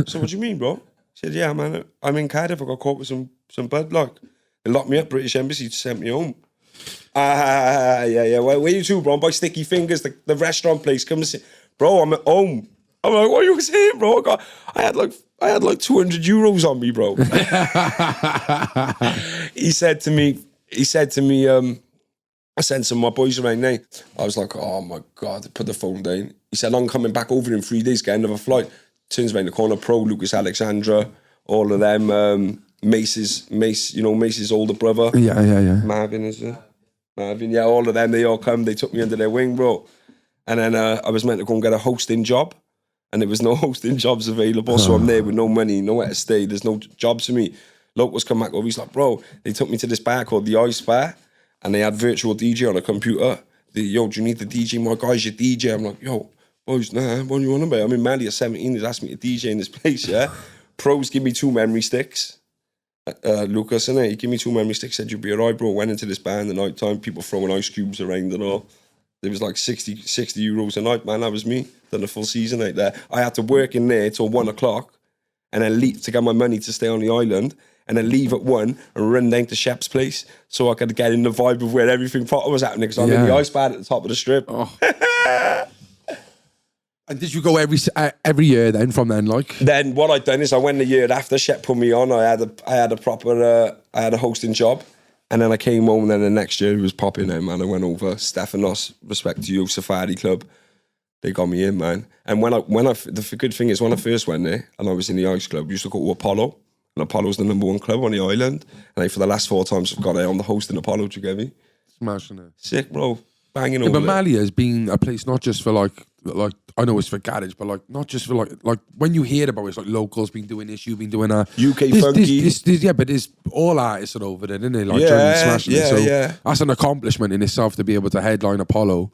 So what do you mean, bro? I said, yeah, man. I'm in Cardiff. I got caught with some bud luck. They locked me up. British Embassy sent me home. Yeah. Where you to, bro? I'm by Sticky Fingers, the restaurant place. Come and see. Bro, I'm at home. I'm like, what are you saying, bro? I had like 200 euros on me, bro. He said to me, I sent some of my boys around now. I was like, oh my God, put the phone down. He said, I'm coming back over in 3 days, get another flight. Turns around the corner, Pro, Lucas Alexandra, all of them, Mace's older brother.
Yeah.
Marvin, is it? Marvin, yeah, all of them, they all come, they took me under their wing, bro. And then I was meant to go and get a hosting job, and there was no hosting jobs available, so I'm there with no money, nowhere to stay, there's no jobs for me. Locals come back over, he's like, bro, they took me to this bar called the Ice Bar, and they had virtual DJ on a computer. Yo, do you need the DJ? My guy's your DJ. I'm like, yo, boys, nah, what are you on about? I'm in Mali at 17, he's asked me to DJ in this place, yeah? Pros give me 2 memory sticks. Lucas, innit? He gave me 2 memory sticks, said, you'll be alright, bro. Went into this bar in the night time, people throwing ice cubes around and all. It was like 60 euros a night, man. That was me. Done a full season out there. I had to work in there till 1 o'clock and then leave to get my money to stay on the island and then leave at 1 and run down to Shep's place so I could get in the vibe of where everything was happening because I'm in the ice bar at the top of the strip.
Oh. And did you go every year then from then, like?
Then what I'd done is I went the year after Shep put me on. I had a hosting job. And then I came home and then the next year it was popping out, man. I went over, Stephanos, respect to you, Safari Club. They got me in, man. And the good thing is when I first went there and I was in the Ice Club, we used to go to Apollo. And Apollo's the #1 club on the island. And for the last 4 times I've got out on the hosting Apollo, do you get me?
Smashing it.
Sick, bro. Banging
Yeah,
over
but
there.
Malia has been a place not just for like I know it's for garage, but like not just for like when you hear about it, it's like Locals been doing this, you've been doing that.
UK Funky.
Yeah, but there's all artists are over there, isn't they? Like
Yeah,
Johnny smashing it. So
yeah.
that's an accomplishment in itself to be able to headline Apollo.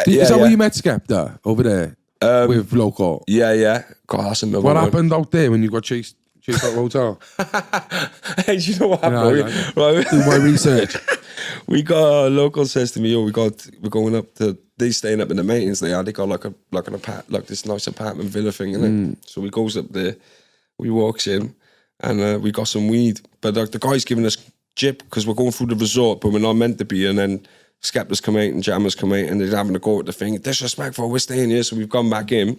Yeah,
Is that
yeah.
where you met Skepta over there? with local.
Yeah. God, that's another
What
one.
happened out there when you got chased out of the hotel?
Hey, do you know what happened?
Right. Do my research.
We got a local says to me, we're going up to, they staying up in the mountains there. They got like this nice apartment villa thing, innit? So we goes up there, we walks in, and we got some weed. But like the guy's giving us jip because we're going through the resort, but we're not meant to be. And then Skepters come out and Jammers come out, and they're having a go at the thing. Disrespectful, we're staying here, so we've gone back in.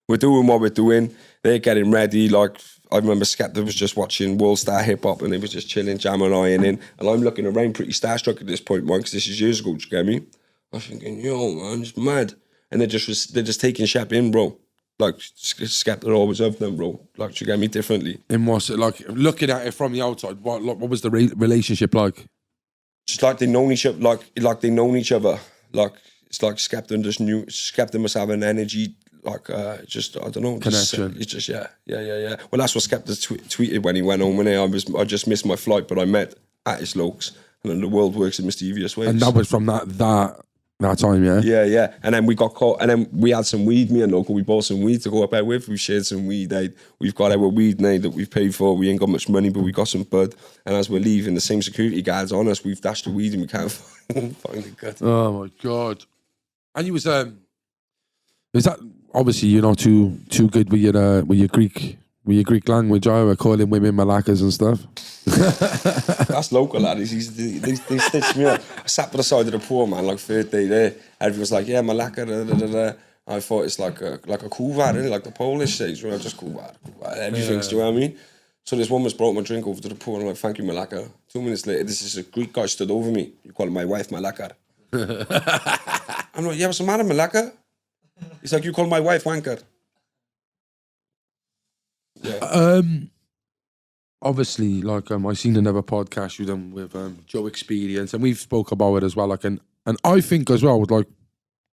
We're doing what we're doing. They're getting ready. Like, I remember Skepta was just watching World Star Hip Hop and they was just chilling, jamming, ironing. And I'm looking around pretty starstruck at this point, man, because this is years ago, do you get me? I was thinking, yo, man, it's mad. And they're just taking Shep in, bro. Like, Skepta always of them, bro. Like, do you get me differently?
And what's it like, looking at it from the outside, what was the relationship like?
Just like they known each other, like they known each other. Like, it's like Skepta just knew, Skepta must have an energy, like, just, I don't know.
Connection.
It's just, yeah. Well, that's what Skepta tweeted when he went home. I just missed my flight, but I met at his lokes. And then the world works in mysterious ways.
And that was from that time, yeah?
Yeah. And then we got caught, and then we had some weed, me and Local, we bought some weed to go up there with. We shared some weed. We've got our weed now that we've paid for. We ain't got much money, but we got some bud. And as we're leaving, the same security guards on us, we've dashed the weed and we can't find the gut.
Oh my God. And you was, is that, obviously you're not too good with your Greek language, either, calling women malakas and stuff.
That's Local, lad. They stitched me up. I sat by the side of the pool, man, like third day there. Everyone's like, yeah, malaka, da. I thought it's like a kuvar, innit? Like the Polish stage, right? Just kuvar. Everything's, do you know what I mean? So this woman's brought my drink over to the pool and I'm like, thank you, malaka. 2 minutes later, this is a Greek guy stood over me. You call my wife malaka. I'm like, yeah, what's the matter, malaka? He's like, you call my wife wanker. Yeah.
Obviously, like I seen another podcast you done with Joe Experience, and we've spoke about it as well. Like, and I think as well with like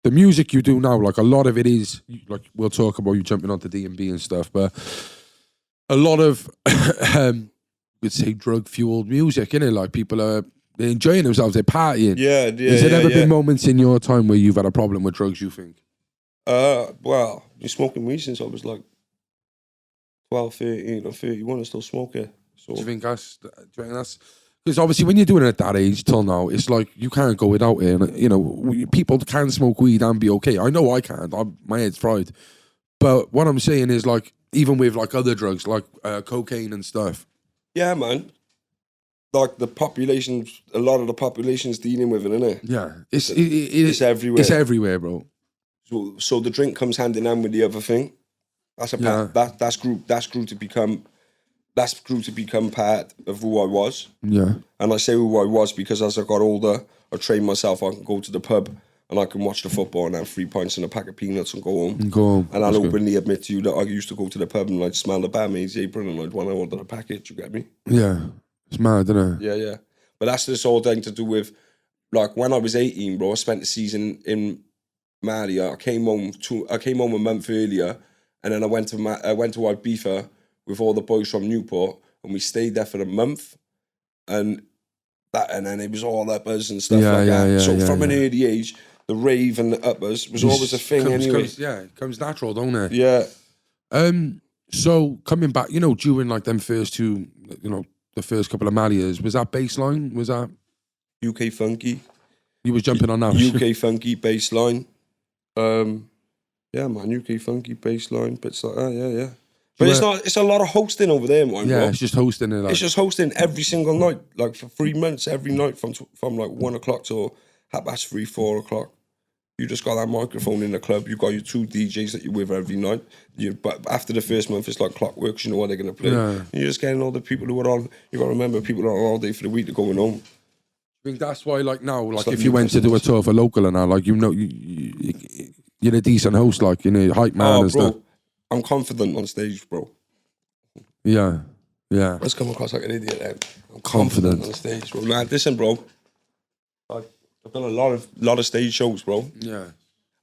the music you do now, like a lot of it is like we'll talk about you jumping onto D&B and stuff, but a lot of we'd say drug fueled music, innit? Like people are they're enjoying themselves, they're partying.
Yeah.
Has there ever been moments in your time where you've had a problem with drugs? You think?
Well, been smoking weed since I was like 12, 13 or 31, I still smoke it. So.
Do you think that's because obviously when you're doing it at that age till now, it's like you can't go without it. And, you know, people can smoke weed and be okay. I know I can't. My head's fried. But what I'm saying is like even with like other drugs like cocaine and stuff.
Yeah, man. Like the population, a lot of the population's dealing with it, innit?
Yeah,
it's everywhere.
It's everywhere, bro.
So the drink comes hand in hand with the other thing. That's grew to become part of who I was.
Yeah.
And I say who I was because as I got older, I trained myself. I can go to the pub and I can watch the football and have 3 pints and a pack of peanuts and go home. And I'll openly admit to you that I used to go to the pub and I'd smell the barmaid's apron and I'd want to order a packet. You get me?
Yeah. It's mad, isn't it?
Yeah. But that's this whole thing to do with, like, when I was 18, bro, I spent the season in Mali. I came home a month earlier, and then I went to Ibiza with all the boys from Newport, and we stayed there for a month, and then it was all uppers and stuff like that. So from an early age, the rave and the uppers was always a thing anyway.
It comes natural, don't it?
Yeah.
So coming back, you know, during like them first two, you know, the first couple of Mali years, was that baseline? Was that
UK funky?
You was jumping on that.
UK funky baseline. Yeah, man, UK funky baseline, bits like that, yeah. But it's a lot of hosting over there, man.
Yeah,
bro.
it's just hosting it. Like.
It's just hosting every single night, like for 3 months, every night from like 1 o'clock till 3:30, 4 o'clock. You just got that microphone in the club. You got your 2 DJs that you're with every night. But after the first month, it's like clockwork. You know what they're gonna play.
Yeah.
And you're just getting all the people who are on. You got to remember, people are on all day for the week. They're going home.
I think that's why, like now, like if you went to do a tour for local and now, like you know, you're a decent host, like you know, hype man and stuff.
I'm confident on stage, bro.
Yeah.
Let's come across like an idiot then. I'm confident on stage, bro. Man, listen, bro. I've done a lot of stage shows, bro.
Yeah.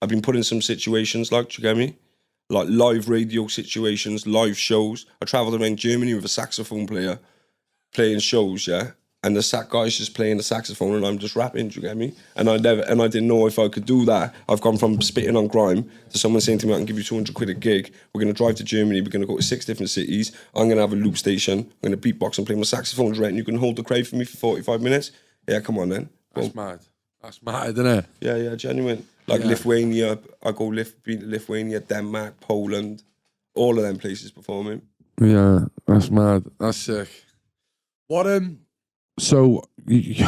I've been put in some situations, like, do you get me? Like live radio situations, live shows. I travelled around Germany with a saxophone player, playing shows, yeah? and the sax guy's just playing the saxophone and I'm just rapping, do you get me? And I didn't know if I could do that. I've gone from spitting on grime to someone saying to me, I can give you 200 quid a gig. We're going to drive to Germany. We're going to go to 6 different cities. I'm going to have a loop station. I'm going to beatbox and play my saxophone direct and you can hold the crowd for me for 45 minutes. Yeah, come on then.
That's mad. That's mad, isn't it?
Yeah, genuine. Like Lithuania, I go Lithuania, Denmark, Poland, all of them places performing.
Yeah, that's mad. That's sick. What so you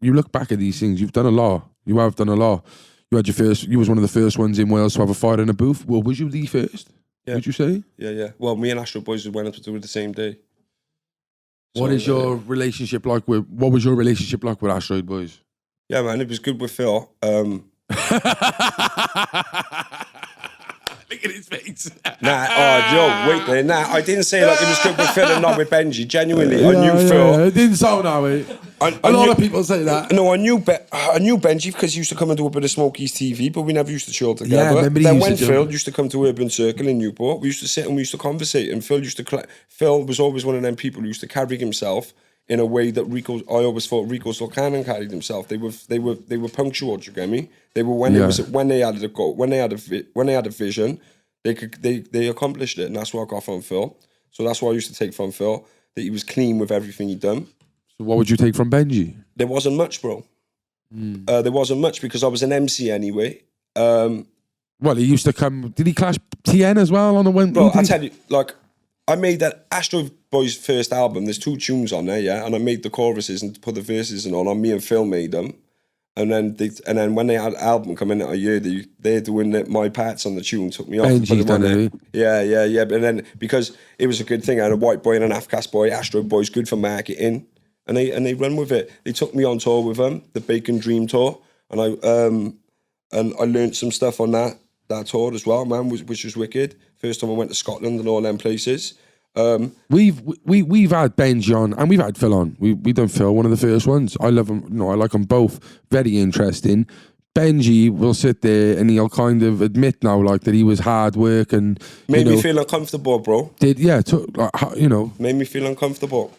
look back at these things, you've done a lot. You have done a lot. You was one of the first ones in Wales to have a fire in a booth. Well, was you the first?
Yeah.
Would you say?
Yeah. Well, me and Astro Boys went up to do it the same day.
What was your relationship like with Asteroid Boys?
Yeah, man, it was good with Phil.
Look at his face.
Wait there. I didn't say like it was good with Phil and not with Benji. Genuinely, I knew Phil.
It didn't sound that way. A lot of people say that.
No, I knew Benji because he used to come and do a bit of Smokey's TV, but we never used to chill together.
Yeah,
then when Phil used to come to Urban Circle in Newport, we used to sit and we used to conversate. And Phil was always one of them people who used to carry himself in a way that I always thought Rico Solcanen carried himself. They were punctual. Do you get me? They were when they had a vision, they accomplished it, and that's what I got from Phil. So that's what I used to take from Phil, that he was clean with everything he'd done.
So what would you take from Benji?
There wasn't much, bro. There wasn't much because I was an MC anyway.
Well, he used to come. Did he clash TN as well on the one?
Bro, I tell you, like, I made that Astro Boys' first album. There's 2 tunes on there, yeah, and I made the choruses and put the verses and all on. Me and Phil made them, and then when they had an album come in a year, they're doing my parts on the tune. Took me off.
Benji's done it.
Yeah. But then because it was a good thing, I had a white boy and an Afcast boy. Astro Boys, good for marketing, and they run with it. They took me on tour with them, the Bacon Dream tour, and I learned some stuff on that tour as well, man, which was wicked. First time I went to Scotland and all them places.
We've had Benji on and we've had Phil on. We done Phil, one of the first ones. I love him. No, I like them both. Very interesting. Benji will sit there and he'll kind of admit now, like, that he was hard work and
made me feel uncomfortable, bro.
Made
me feel uncomfortable.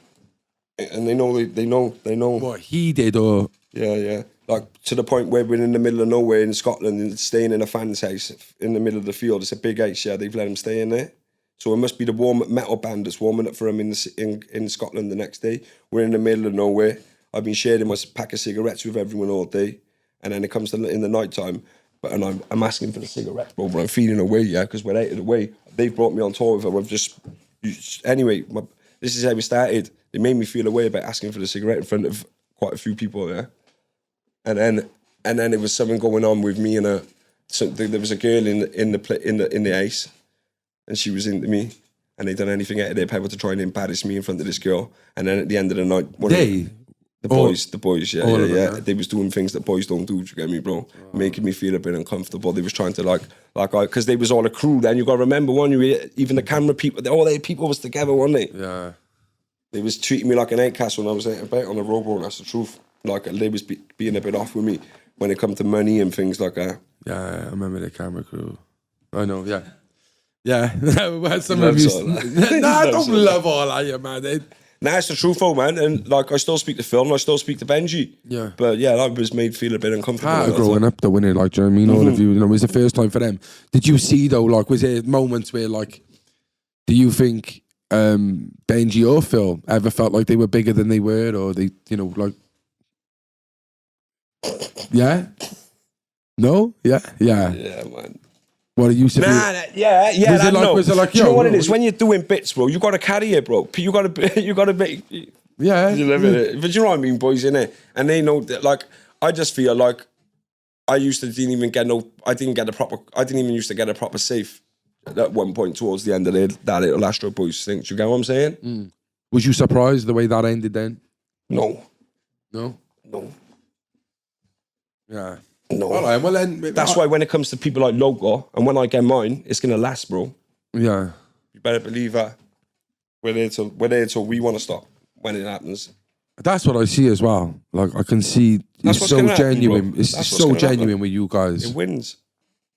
And they know
what he did, or
yeah. Like, to the point where we're in the middle of nowhere in Scotland and staying in a fan's house in the middle of the field. It's a big house, yeah, they've let him stay in there. So it must be the warm-up metal band that's warming up for him in Scotland the next day. We're in the middle of nowhere. I've been sharing my pack of cigarettes with everyone all day. And then it comes to in the night time, and I'm asking for the cigarettes, bro, but I'm feeling away, yeah, because we're out of the way. They've brought me on tour with them. Anyway, this is how we started. They made me feel away about asking for the cigarette in front of quite a few people, yeah. And then there was something going on with me and there was a girl in the house, and she was into me, and they done anything out of their power to try and embarrass me in front of this girl. And then at the end of the night, the boys, yeah. They was doing things that boys don't do. Do you get me, bro? Making me feel a bit uncomfortable. They was trying to because they was all a crew. Then you got to remember even the camera people, all their people was together, weren't they?
Yeah.
They was treating me like an outcast when I was out about on the road, bro. That's the truth. Like, they was being a bit off with me when it come to money and things like that.
Yeah, I remember the camera crew. I know, yeah. Yeah, some
of you.
I don't love all that, yeah, man.
Nah, it's the truth, though, man. And like, I still speak to Phil and I still speak to Benji.
Yeah.
But yeah, that was made feel a bit uncomfortable.
Growing up, though, wasn't it? Like, do you know what I mean? All of you, it was the first time for them. Did you see, though, like, was there moments where, like, do you think Benji or Phil ever felt like they were bigger than they were, or they, like? Yeah. No. Yeah.
Yeah, man.
What it used to be.
Yeah.
Was it like,
do you know what it is? When you're doing bits, bro, you got to carry it, bro. You got to be.
Yeah.
You live in it. But you know what I mean, boys, innit? And they know that, like, I just feel like I didn't even used to get a proper safe at one point towards the end of that little Astro Boys thing. Do you get what I'm saying?
Mm. Was you surprised the way that ended then?
No.
Yeah.
No.
All right, well then...
That's why when it comes to people like Logo, and when I get mine, it's going to last, bro.
Yeah.
You better believe that. We're there till we want to stop when it happens.
That's what I see as well. Like, I can see it's so genuine. It's so genuine with you guys.
It wins.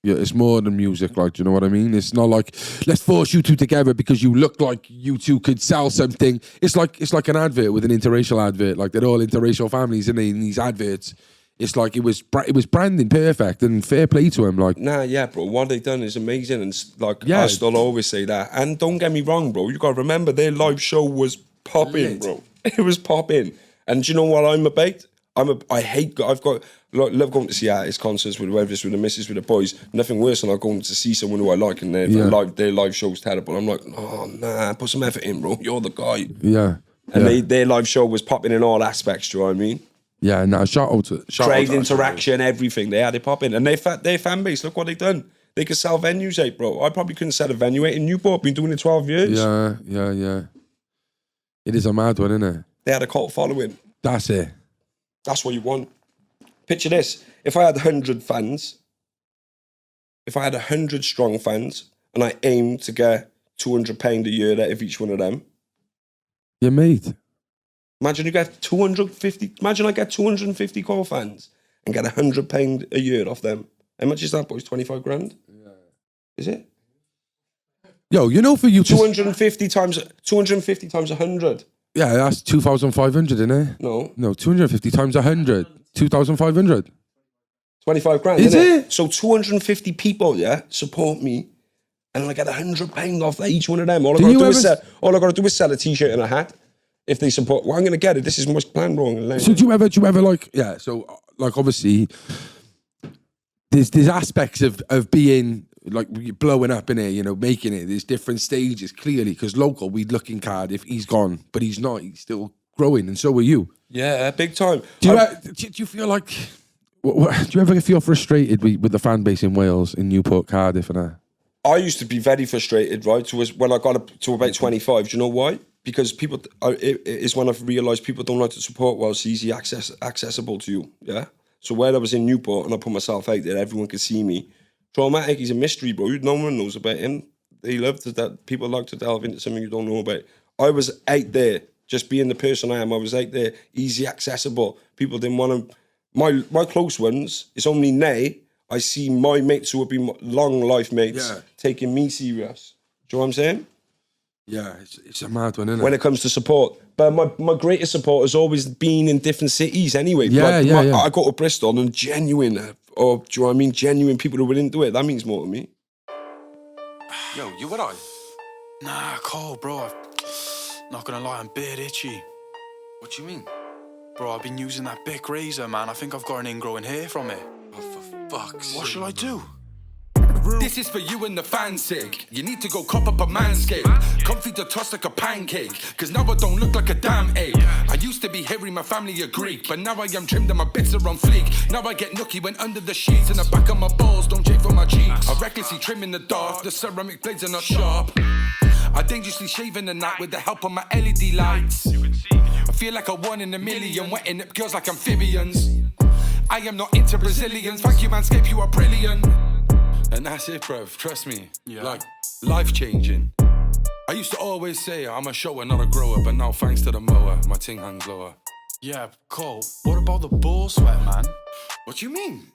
Yeah, it's more than music, like, do you know what I mean? It's not like, let's force you two together because you look like you two could sell something. It's like an advert with an interracial advert. Like, they're all interracial families, isn't they, in these adverts? It's like it was branding perfect, and fair play to him. Like,
Nah, yeah, bro. What they done is amazing, and like
Yeah.
I still always say that. And don't get me wrong, bro. You gotta remember their live show was popping, bro. It was popping. And do you know what I'm about? I've got love going to see artist concerts with whether it's with the missus, with the boys. Nothing worse than going to see someone who I like and their live show's terrible. I'm like, oh nah, put some effort in, bro. You're the guy.
yeah.
And their live show was popping in all aspects. Do you know what I mean?
Yeah, no, shout out to
Trade, interaction, everything. They had it popping. And their fan base, look what they've done. They could sell venues out, bro. I probably couldn't sell a venue out in Newport. Been doing it 12 years.
Yeah. It is a mad one, isn't it?
They had a cult following.
That's it.
That's what you want. Picture this. If I had 100 fans, if I had 100 strong fans, and I aimed to get £200 a year out of each one of them.
Yeah, mate.
Imagine you get 250. Imagine I get 250 core fans and get £100 a year off them. How much is that, boys? 25 grand? Yeah. Is it?
Yo, you know, for you
250 times 100.
Yeah, that's 2,500, isn't it? No, 250 times 100. 2,500.
25 grand,
Is
innit?
it?
So 250 people, yeah, support me, and I get £100 off each one of them. All I gotta do is sell a t-shirt and a hat. If they support, well, I'm gonna get it. This is my plan, bro.
So do you ever like, yeah? So like, obviously, there's aspects of being like blowing up in it, you know, making it. There's different stages clearly, because local, we'd look in Cardiff, he's gone, but he's not. He's still growing, and so are you.
Yeah, big time.
Do you feel like? Do you ever feel frustrated with the fan base in Wales, in Newport, Cardiff, and that?
I used to be very frustrated, right? When I got up to about 25. Do you know why? Because people, it's when I've realised people don't like to support whilst easy accessible to you, yeah? So when I was in Newport and I put myself out there, everyone could see me. Traumatic, he's a mystery, bro. No one knows about him. People like to delve into something you don't know about. I was out there, just being the person I am. I was out there, easy accessible. People didn't want to... My close ones, it's only now I see my mates who have been long life mates taking me serious. Do you know what I'm saying?
Yeah, it's a mad one, isn't it?
When it comes to support. But my greatest support has always been in different cities anyway.
Yeah.
I go to Bristol and genuine, or do you know what I mean? Genuine people who will into it. That means more to me.
Yo, you and I?
Nah, Cole, bro. Not gonna lie, I'm a bit itchy.
What do you mean?
Bro, I've been using that Bic razor, man. I think I've got an ingrowing hair from it.
Oh, for fuck's sake.
What should I do?
This is for you and the fans' sake. You need to go cop up a manscape. Comfy to toss like a pancake. Cause now I don't look like a damn ape. I used to be hairy, my family are Greek. But now I am trimmed and my bits are on fleek. Now I get nookie when under the sheets. And the back of my balls don't chafe on my cheeks. I recklessly trim in the dark. The ceramic blades are not sharp. I dangerously shave in the night with the help of my LED lights. I feel like a 1 in a million. Wetting up girls like amphibians. I am not into Brazilians. Thank you, Manscape, you are brilliant. And that's it, bruv, trust me.
Yeah.
Like, life-changing. I used to always say I'm a shower, not a grower, but now thanks to the mower, my ting hangs lower.
Yeah, Cole, what about the ball sweat, man?
What you mean?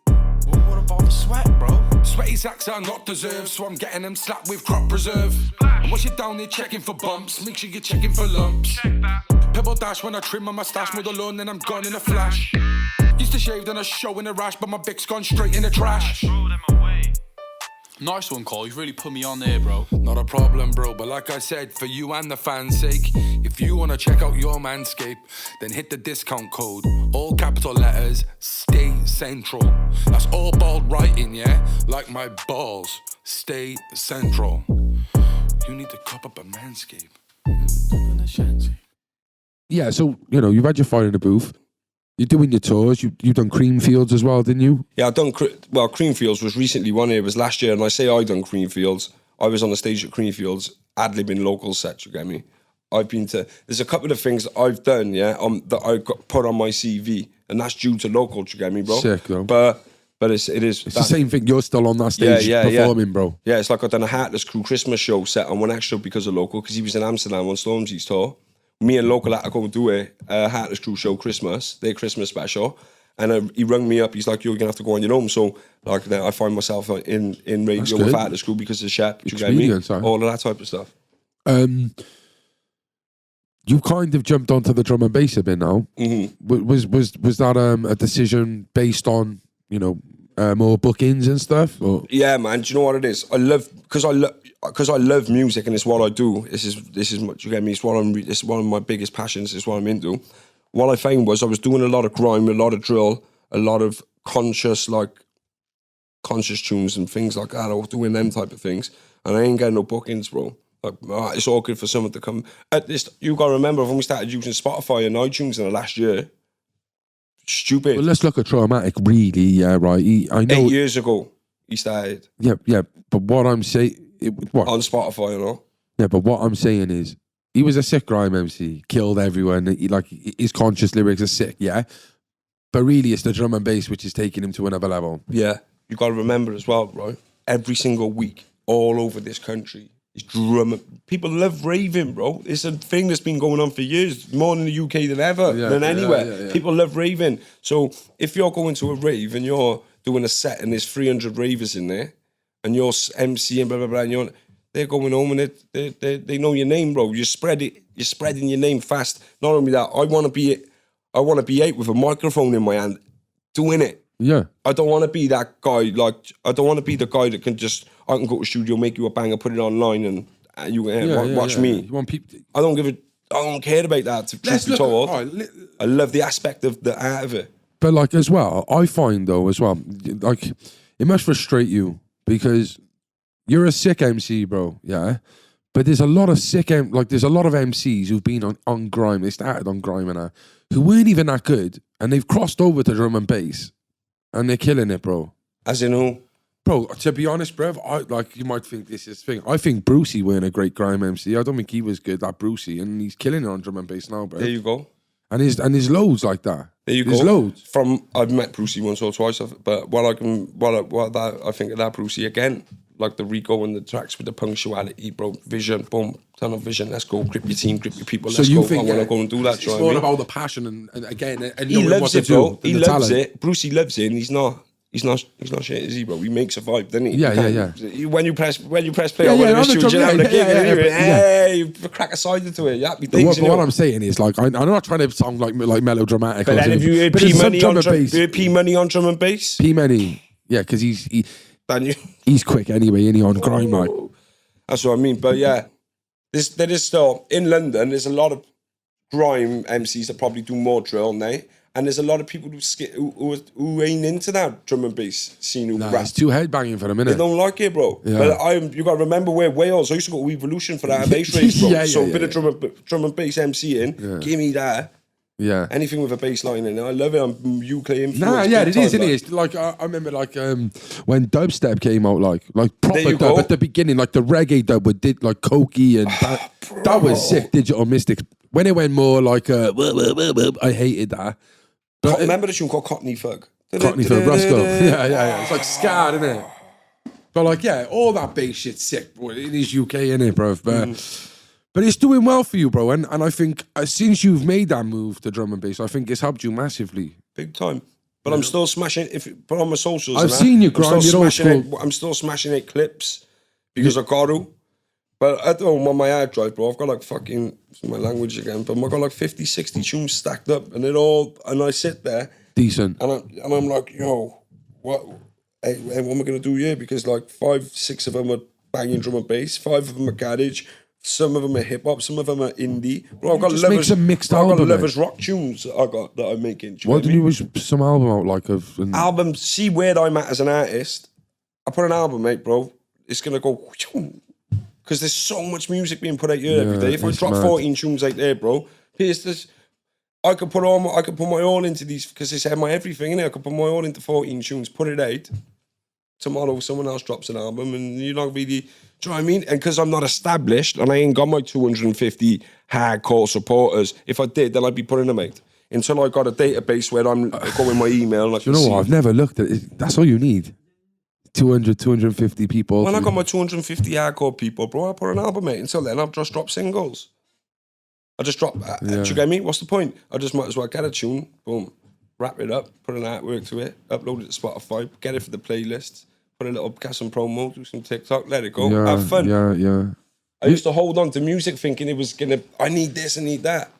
What about the sweat, bro?
Sweaty sacks are not deserved, so I'm getting them slapped with crop preserve. And once you're down there checking for bumps, make sure you're checking for lumps. Pebble dash when I trim on my stash, with alone, then I'm gone in a flash. Used to shave, then I show in a rash, but my Bic's gone straight in the trash.
Nice one, Cole. You've really put me on there, bro.
Not a problem, bro, but like I said, for you and the fans' sake, if you want to check out your Manscape, then hit the discount code. All capital letters, Stay Central. That's all bold writing, yeah? Like my balls, Stay Central. You need to cop up a Manscape.
Yeah, so, you know, you've had your fire in the booth. You're doing your tours. You've done Creamfields as well, didn't you?
Yeah, I've done... Creamfields was recently one year. It was last year, and I say I done Creamfields. I was on the stage at Creamfields, ad-libbing local sets, you get me? I've been to... There's a couple of things that I've done, yeah, that I got put on my CV, and that's due to local, you get me, bro?
Sick, though.
But it is...
It's the same thing. You're still on that stage performing, bro.
Yeah, it's like I've done a Heartless Crew Christmas show set on one extra because of local, because he was in Amsterdam on Stormzy's tour. Me and local had to go and do a Heartless Crew show Christmas, their Christmas special. And he rang me up. He's like, "You're gonna have to go on your own." So like now I find myself in radio with Out of School because of Shep. Do you get me? All of that type of stuff.
You kind of jumped onto the drum and bass a bit now. Mm-hmm. Was that a decision based on more bookings and stuff? Or?
Yeah, man. Do you know what it is? I love because I love music and it's what I do. This is what you get me. It's one of my biggest passions. It's what I'm into. What I found was I was doing a lot of grime, a lot of drill, a lot of conscious tunes and things like that. I was doing them type of things, and I ain't getting no bookings, bro. Like, it's all good for someone to come. At this, you got to remember when we started using Spotify and iTunes in the last year. Stupid.
Well, let's look at Traumatic. Really, yeah, right. I know
8 years ago he started.
Yeah. But what I'm saying,
on Spotify,
Yeah, but what I'm saying is, he was a sick grime MC, killed everyone. His conscious lyrics are sick, yeah. But really, it's the drum and bass which is taking him to another level.
Yeah, you got to remember as well, bro. Every single week, all over this country. People love raving, bro. It's a thing that's been going on for years, more in the UK than ever, than anywhere. People love raving. So if you're going to a rave and you're doing a set and there's 300 ravers in there, and you're MCing, blah blah blah, and they're going home and they know your name, bro. You're spreading your name fast. Not only that, I want to be out with a microphone in my hand, doing it.
Yeah.
I don't want to be that guy. I don't want to be the guy that can I can go to the studio, make you a banger, put it online, and you can watch me.
You want people?
I don't care about that. To truth be told, I love the aspect of the art of it.
But as well, I find though as well, it must frustrate you because you're a sick MC, bro. Yeah. But there's a lot of there's a lot of MCs who've been on grime. They started on grime and who weren't even that good, and they've crossed over to drum and bass, and they're killing it, bro.
As in who?
Bro, to be honest, bruv, you might think this is thing. I think Brucey weren't a great grime MC. I don't think he was good, that Brucey, and he's killing it on drum and bass now, bro.
There you go.
And there's loads like that.
There you
there's
go.
Loads.
I've met Brucey once or twice, but I think of that Brucey again, like the Rico and the tracks with the punctuality, bro. Vision, boom, ton of vision. Let's go. Grip your team, grip your people. Let's go. I want to go and do that.
It's more about the passion and again, and
he
knowing
loves
what
it,
to
bro.
do.
He loves it. Brucey loves it, and he's not shit, is he, bro? He makes a vibe, doesn't he?
Yeah.
When you press play on one of his tunes, you're having a gig, hey, you crack a side into it. Yeah,
what I'm saying is, I'm not trying to sound like melodramatic.
But then if you heard P Money on drum and bass,
P Money, yeah, because he's quick anyway, and he on grime like.
That's what I mean. But yeah, there is still in London. There's a lot of grime MCs that probably do more drill, and there's a lot of people who ain't into that drum and bass scene who rap.
It's too headbanging for a minute.
They don't like it, bro.
Yeah.
But you got to remember where Wales. I used to go to Evolution for that bass race, bro. A bit of drum and bass MCing. Give me that.
Yeah.
Anything with a bass line in it. I love it. I'm UK influenced.
It is, isn't it? It's I remember when dubstep came out, like proper dub at the beginning, like the reggae dub with Cokie and that was sick. Digital Mystics. When it went more I hated that.
Remember the tune called Cockney Fug?
Cockney Fug, Roscoe. Yeah. It's like scarred, isn't it? But all that bass shit's sick, bro. It is UK, innit, bro? But it's doing well for you, bro. And I think since you've made that move to drum and bass, I think it's helped you massively.
Big time. But I'm still smashing, but on my socials.
I've seen you grind your old school.
I'm still smashing 8 clips because I got to. But at home on my hard drive, bro, I've got my language again, but I've got 50, 60 tunes stacked up, and I sit there.
Decent.
And I'm like, yo, what am I going to do here? Because 5, 6 of them are banging drum and bass, 5 of them are garage, some of them are hip hop, some of them are indie. Bro, I've got
makes a mixed album.
I've got lovers rock tunes that I'm making.
Why didn't you wish some album out
album? See where I'm at as an artist. I put an album, mate, bro. It's gonna go because there's so much music being put out here every day. If I drop 14 tunes out there, bro, here's this. I could put my all into these because they said my everything in it. I could put my all into 14 tunes, put it out. Tomorrow, someone else drops an album, and you're not really. Do you know what I mean? And because I'm not established, and I ain't got my 250 hardcore supporters. If I did, then I'd be putting them out until I got a database where I'm going my email. And
you know what? I've never looked at it. That's all you need. 200, 250 people.
When I got my 250 hardcore people, bro, I put an album out. Until then, I've just dropped singles. I just drop. Do you get me? What's the point? I just might as well get a tune. Boom. wrap it up, put an artwork to it, upload it to Spotify, get it for the playlist, get some promo, do some TikTok, let it go, have fun.
Yeah.
I used to hold on to music thinking it was I need this, I need that.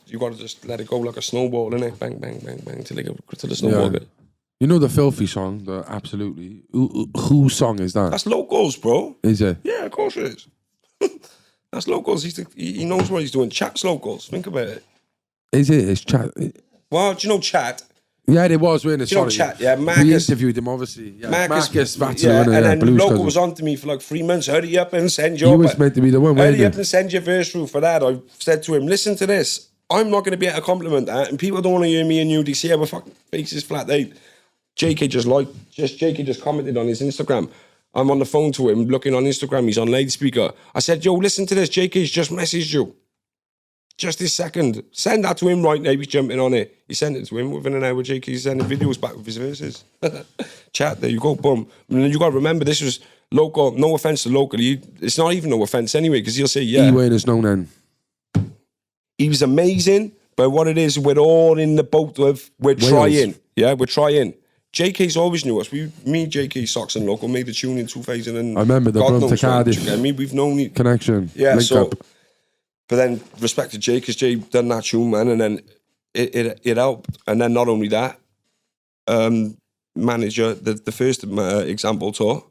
You got to just let it go like a snowball, innit? Bang, bang, bang, bang, till the snowball bit.
You know the Filthy song, absolutely. Whose song is that?
That's Locals, bro.
Is it?
Yeah, of course it is. That's Locals. He knows what he's doing. Chat's Locals. Think about it.
Is it? It's Chat.
Well, do you know Chat?
Yeah, it was, wasn't it?
Do you know Chat? Yeah, Marcus.
We interviewed him, obviously. Yeah, Marcus Vattel,
yeah, and then
Blues
Local
Cousin.
was on to me for like 3 months. Hurry up and send your...
He was meant to be the one, wasn't
Hurry
he?
up and send your verse through for that. I said to him, listen to this. I'm not going to be able to compliment that, and people don't want to hear me and you. They see how my fucking face is flat. JK just commented on his Instagram. I'm on the phone to him, looking on Instagram. He's on loudspeaker. I said, yo, listen to this. JK's just messaged you. Just this second. Send that to him right now. He's jumping on it. He sent it to him within an hour. JK's sending videos back with his verses. Chat, there you go, boom. And you got to remember, this was Local. No offense to Local. It's not even no offense anyway, because he'll say, yeah.
He is known then.
He was amazing, but what it is, we're all in the boat of, we're trying. Yeah, we're trying. JK's always knew us. Me, JK, Socks and Local made the tune in 2000 and...
I remember the Brum to Cardiff
we've known it.
Connection.
Yeah,
Link
so...
up.
But then respect to Jay, because Jay done that tune, man, and then it helped. And then not only that, manager, the first example tour,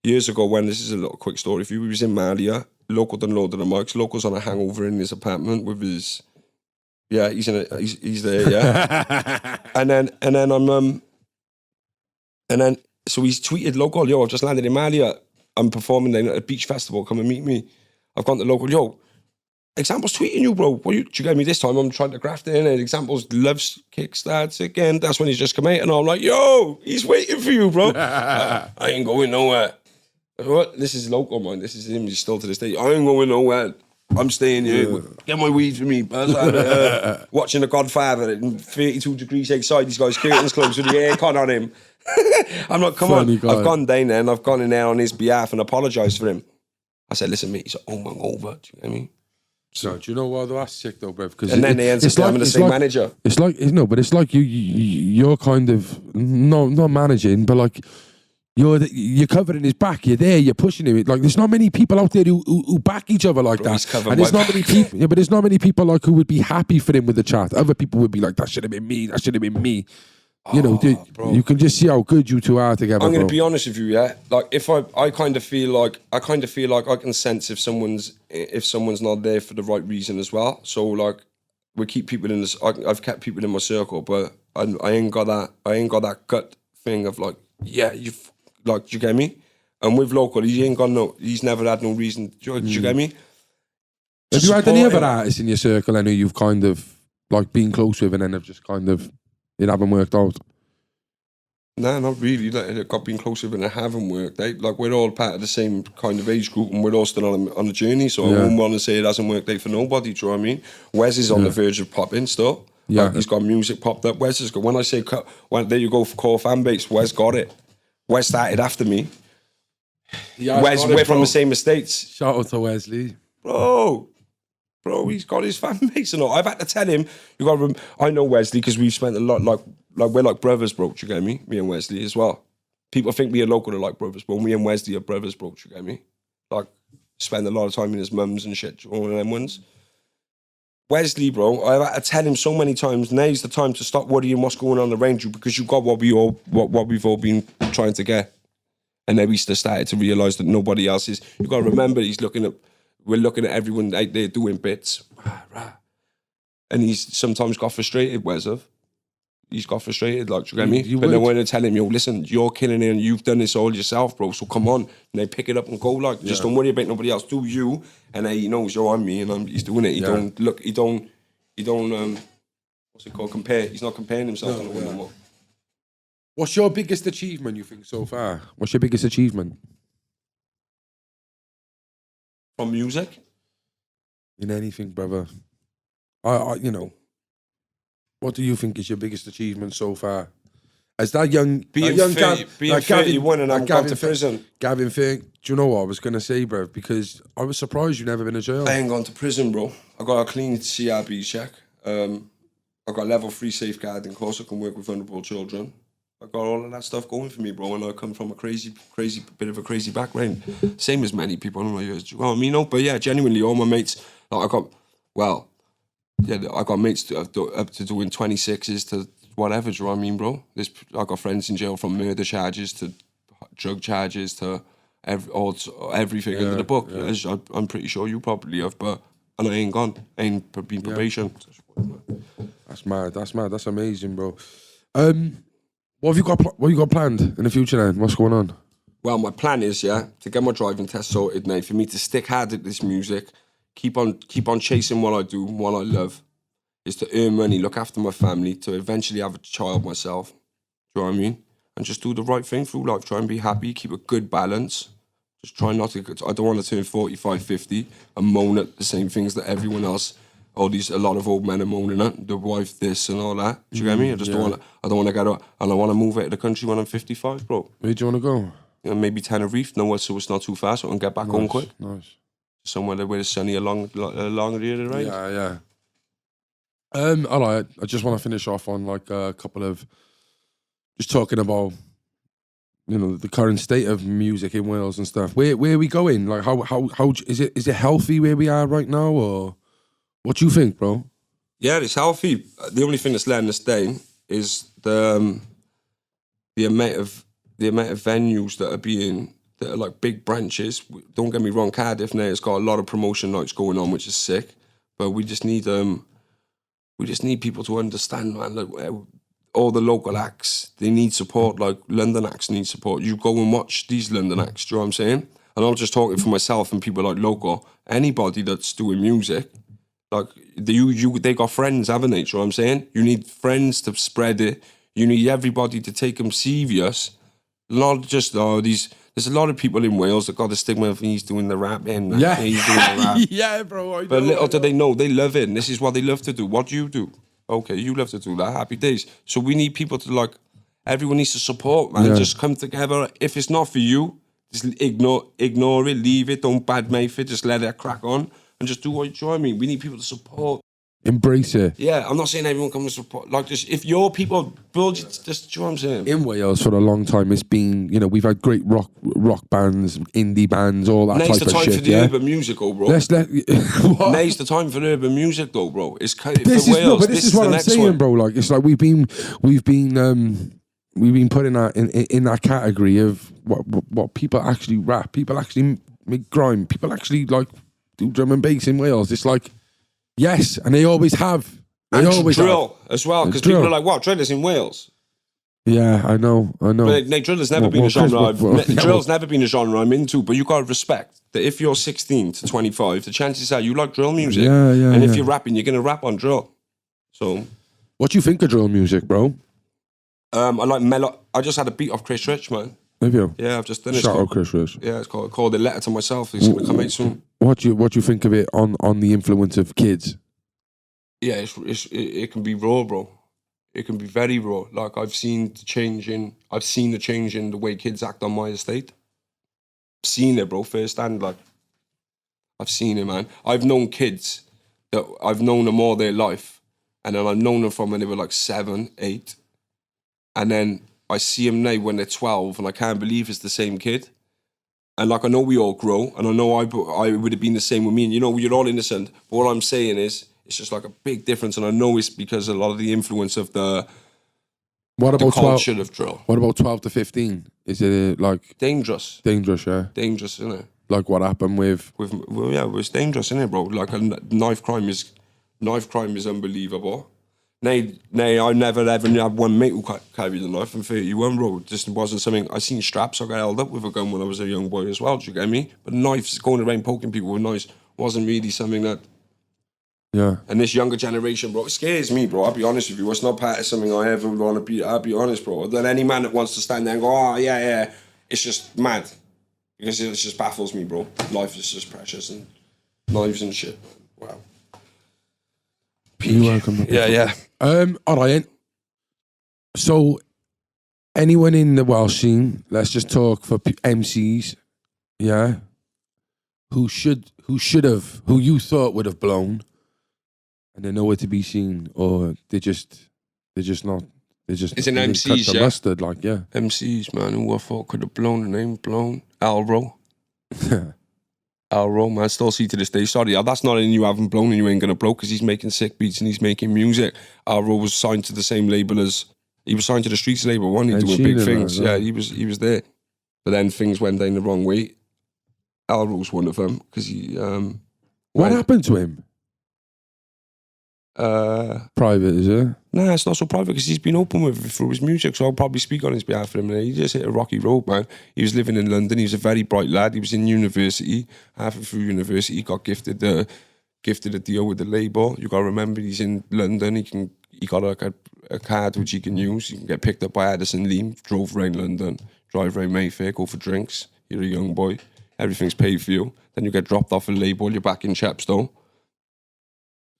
years ago when, this is a little quick story for you, he was in Malia, Local done loaded the mics, Local's on a hangover in his apartment with his... Yeah, he's there, yeah. and then so he's tweeted Local, yo, I've just landed in Malia. I'm performing then at a beach festival, come and meet me. I've gone to Local, yo, Example's tweeting you, bro. What you get me this time? I'm trying to graft it in. And Example's loves kickstarts again. That's when he's just come out, and I'm like, yo, he's waiting for you, bro. I ain't going nowhere. What? This is Local, man. This is him. He's still to this day. I ain't going nowhere. I'm staying here. Get my weed for me. Watching The Godfather at 32 degrees outside. He's got his curtains closed with the aircon on him. I'm like, come
Funny
on.
guy.
I've gone down there and I've gone in there on his behalf and apologised for him. I said, listen, mate, he's over. Do you get me?
So do you know what? That's sick though, bruv.
And then they end up having the same manager.
It's like but it's like you're kind of not managing, but like you're covering his back. You're there. You're pushing him. Like there's not many people out there who back each other like that. And there's not many people. Yeah, but there's not many people like who would be happy for him with the chat. Other people would be like, that should have been me. That should have been me. You know, you can just see how good you two are together.
I'm going to be honest with you, yeah. Like if I kind of feel like I can sense if someone's not there for the right reason as well. So like we keep people in this. I've kept people in my circle, but I ain't got that gut thing of like, yeah, do you get me? And with Local, he's never had no reason. Do you get me?
Have you had any other artists in your circle who you've kind of like been close with and then have just kind of it haven't worked out?
No, not really. Like, it got been close with and it haven't worked. Like we're all part of the same kind of age group and we're all still on a journey. So I wouldn't want to say it hasn't worked out for nobody. Do you know what I mean? Wes is on the verge of popping still. Yeah, like, he's got music popped up. Wes has got. When I say there you go for core fan base, Wes got it. Wes started after me. Wes, we're from the same estates.
Shout out to Wesley,
Bro, he's got his fan base and all. I've had to tell him, I know Wesley because we've spent a lot, like we're like brothers, bro. Do you get me? Me and Wesley as well. People think me and Local are like brothers, but me and Wesley are brothers, bro. Do you get me? Like, spend a lot of time in his mums and shit, all of them ones. Wesley, bro, I've had to tell him so many times, now's the time to stop worrying what's going on around you because you've got what we've all been trying to get. And then we started to realise that nobody else is. You've got to remember, we're looking at everyone out there doing bits. And he's sometimes got frustrated, He's got frustrated, like, do you get me? But then when I tell him, yo, listen, you're killing it and you've done this all yourself, bro, so come on. And they pick it up and go, like, just don't worry about nobody else, do you. And then he knows, yo, I'm me and he's doing it. He don't, what's it called, compare. He's not comparing himself to no one anymore.
What's your biggest achievement, you think, so far? What's your biggest achievement?
From music?
In anything, brother. What do you think is your biggest achievement so far? As that young...
Being 31 and I'm gone to prison.
Gavin Fernquest, do you know what I was going to say, bro? Because I was surprised you've never been in jail.
I ain't gone to prison, bro. I got a clean CRB check. I I got level 3 safeguarding course. I can work with vulnerable children. I got all of that stuff going for me, bro. And I come from a crazy bit of a crazy background. Same as many people in my years. Do you know what I mean? No, but yeah, genuinely, all my mates. Like I got mates up to doing 26s to whatever. Do you know what I mean, bro? I got friends in jail from murder charges to drug charges to everything under the book.
Yeah.
As I'm pretty sure you probably have, and I ain't gone. I ain't been probation.
That's mad. That's amazing, bro. What have you got planned in the future then? What's going on?
Well, my plan is, to get my driving test sorted now, for me to stick hard at this music, keep on chasing what I do, what I love, is to earn money, look after my family, to eventually have a child myself. Do you know what I mean? And just do the right thing through life. Try and be happy, keep a good balance. Just try not to, I don't want to turn 45, 50 and moan at the same things that everyone else, a lot of old men are moaning at, the wife this and all that. Do you get me? I just don't want to get out, and I want to move out of the country when I'm 55, bro.
Where do you want to go?
You know, maybe Tenerife, so it's not too far, so I can get back home quick.
Nice.
Somewhere where it's sunny along the other right?
Yeah. All right. I just want to finish off on like a couple of, just talking about, the current state of music in Wales and stuff. Where are we going? Like how is it healthy where we are right now, or what do you think, bro?
Yeah, it's healthy. The only thing that's letting us down is the amount of venues that are like big branches. Don't get me wrong, Cardiff now has got a lot of promotion nights going on, which is sick. But we just need people to understand, man. Like, all the local acts, they need support. Like London acts need support. You go and watch these London acts. Do you know what I'm saying? And I'm just talking for myself and people like local. Anybody that's doing music, like they got friends, haven't they? Do you know what I'm saying? You need friends to spread it. You need everybody to take them serious. Not just these. There's a lot of people in Wales that got the stigma of he's doing the rap and
Yeah,
he's doing the rap.
yeah, bro.
But little do they know, they love it. And this is what they love to do. What do you do? Okay, you love to do that. Happy days. So we need people to everyone needs to support, man.
Yeah.
Just come together. If it's not for you, just ignore it, leave it, don't badmouth it, just let it crack on and just do what you know what I mean. We need people to support.
Embrace it.
Yeah, I'm not saying everyone comes to support. Like, just if your people build, just do you know what I'm saying?
In Wales for a long time, it's been, we've had great rock bands, indie bands, all that
Now's
type
the
of
time
shit.
for the urban music, bro.
What?
Now's the time for urban music, though, bro. It's kind of
This
for
is
Wales.
but this is what
the
I'm
next
saying,
one.
bro. Like, it's like we've been putting that in that category of what people actually rap, people actually make grime, people actually like do drum and bass in Wales. It's like, yes, and they always have. They
And
always
drill as well, because people are like, "What, drill is in Wales?"
Yeah, I know.
But drill has never been a genre. Drill's never been a genre I'm into. But you gotta respect that if you're 16 to 25, the chances are you like drill music.
Yeah,
and if
yeah.
you're rapping, you're gonna rap on drill. So,
What do you think of drill music, bro?
I like mellow. I just had a beat off Chris Rich, man.
Have you?
Yeah, I've just done it.
Shout out Chris Rich.
Yeah, it's called "A Letter to Myself." It's gonna come out soon.
What do you think of it on the influence of kids?
Yeah, it can be raw, bro. It can be very raw. Like I've seen the change in the way kids act on my estate. I've seen it, bro, firsthand. Like I've seen it, man. I've known kids that I've known them all their life, and then I've known them from when they were like 7, 8, and then I see them now when they're 12, and I can't believe it's the same kid. And like I know we all grow, and I know I would have been the same with me. And you're all innocent. But what I'm saying is, it's just like a big difference, and I know it's because a lot of the influence of the culture of drill.
What about 12 to 15? Is it like
Dangerous,
yeah?
isn't it?
Like what happened with
It's dangerous, isn't it, bro? Like knife crime is unbelievable. Nay, I never ever had one mate who carried a knife. I'm 31, bro. Just wasn't something. I seen straps. I got held up with a gun when I was a young boy as well. Do you get me? But knives, going around poking people with knives, wasn't really something that.
Yeah.
And this younger generation, bro, it scares me, bro. I'll be honest with you. It's not part of something I ever want to be. I'll be honest, bro. Then any man that wants to stand there and go, oh, yeah, it's just mad. Because it just baffles me, bro. Life is just precious and knives and shit. Wow.
You're welcome.
Yeah.
All right. So, anyone in the Welsh scene, let's just talk for MCs, yeah, who you thought would have blown, and they're nowhere to be seen, or they're just not.
It's an
they didn't cut
MCs,
the
yeah.
mustard, like, yeah.
MCs, man, who I thought could have blown the name, blown. Alro. Alro, man, still see to this day. Sorry, that's not in you haven't blown and you ain't gonna blow, because he's making sick beats and he's making music. Alro was signed to the same label as, he was signed to the Streets label, wasn't he,
And
doing
Sheena,
big things.
man,
Yeah, he was there. But then things went down the wrong way. Alro's one of them, because he...
What happened to him? Private, is it?
Nah, it's not so private because he's been open with it through his music, so I'll probably speak on his behalf for him. He just hit a rocky road, man. He was living in London. He was a very bright lad. He was in university. Halfway through university, he got gifted a deal with the label. You got to remember, he's in London. He got a card which he can use. He can get picked up by Addison Lee, drove around London, drive around Mayfair, go for drinks. You're a young boy. Everything's paid for you. Then you get dropped off a label. You're back in Chepstow.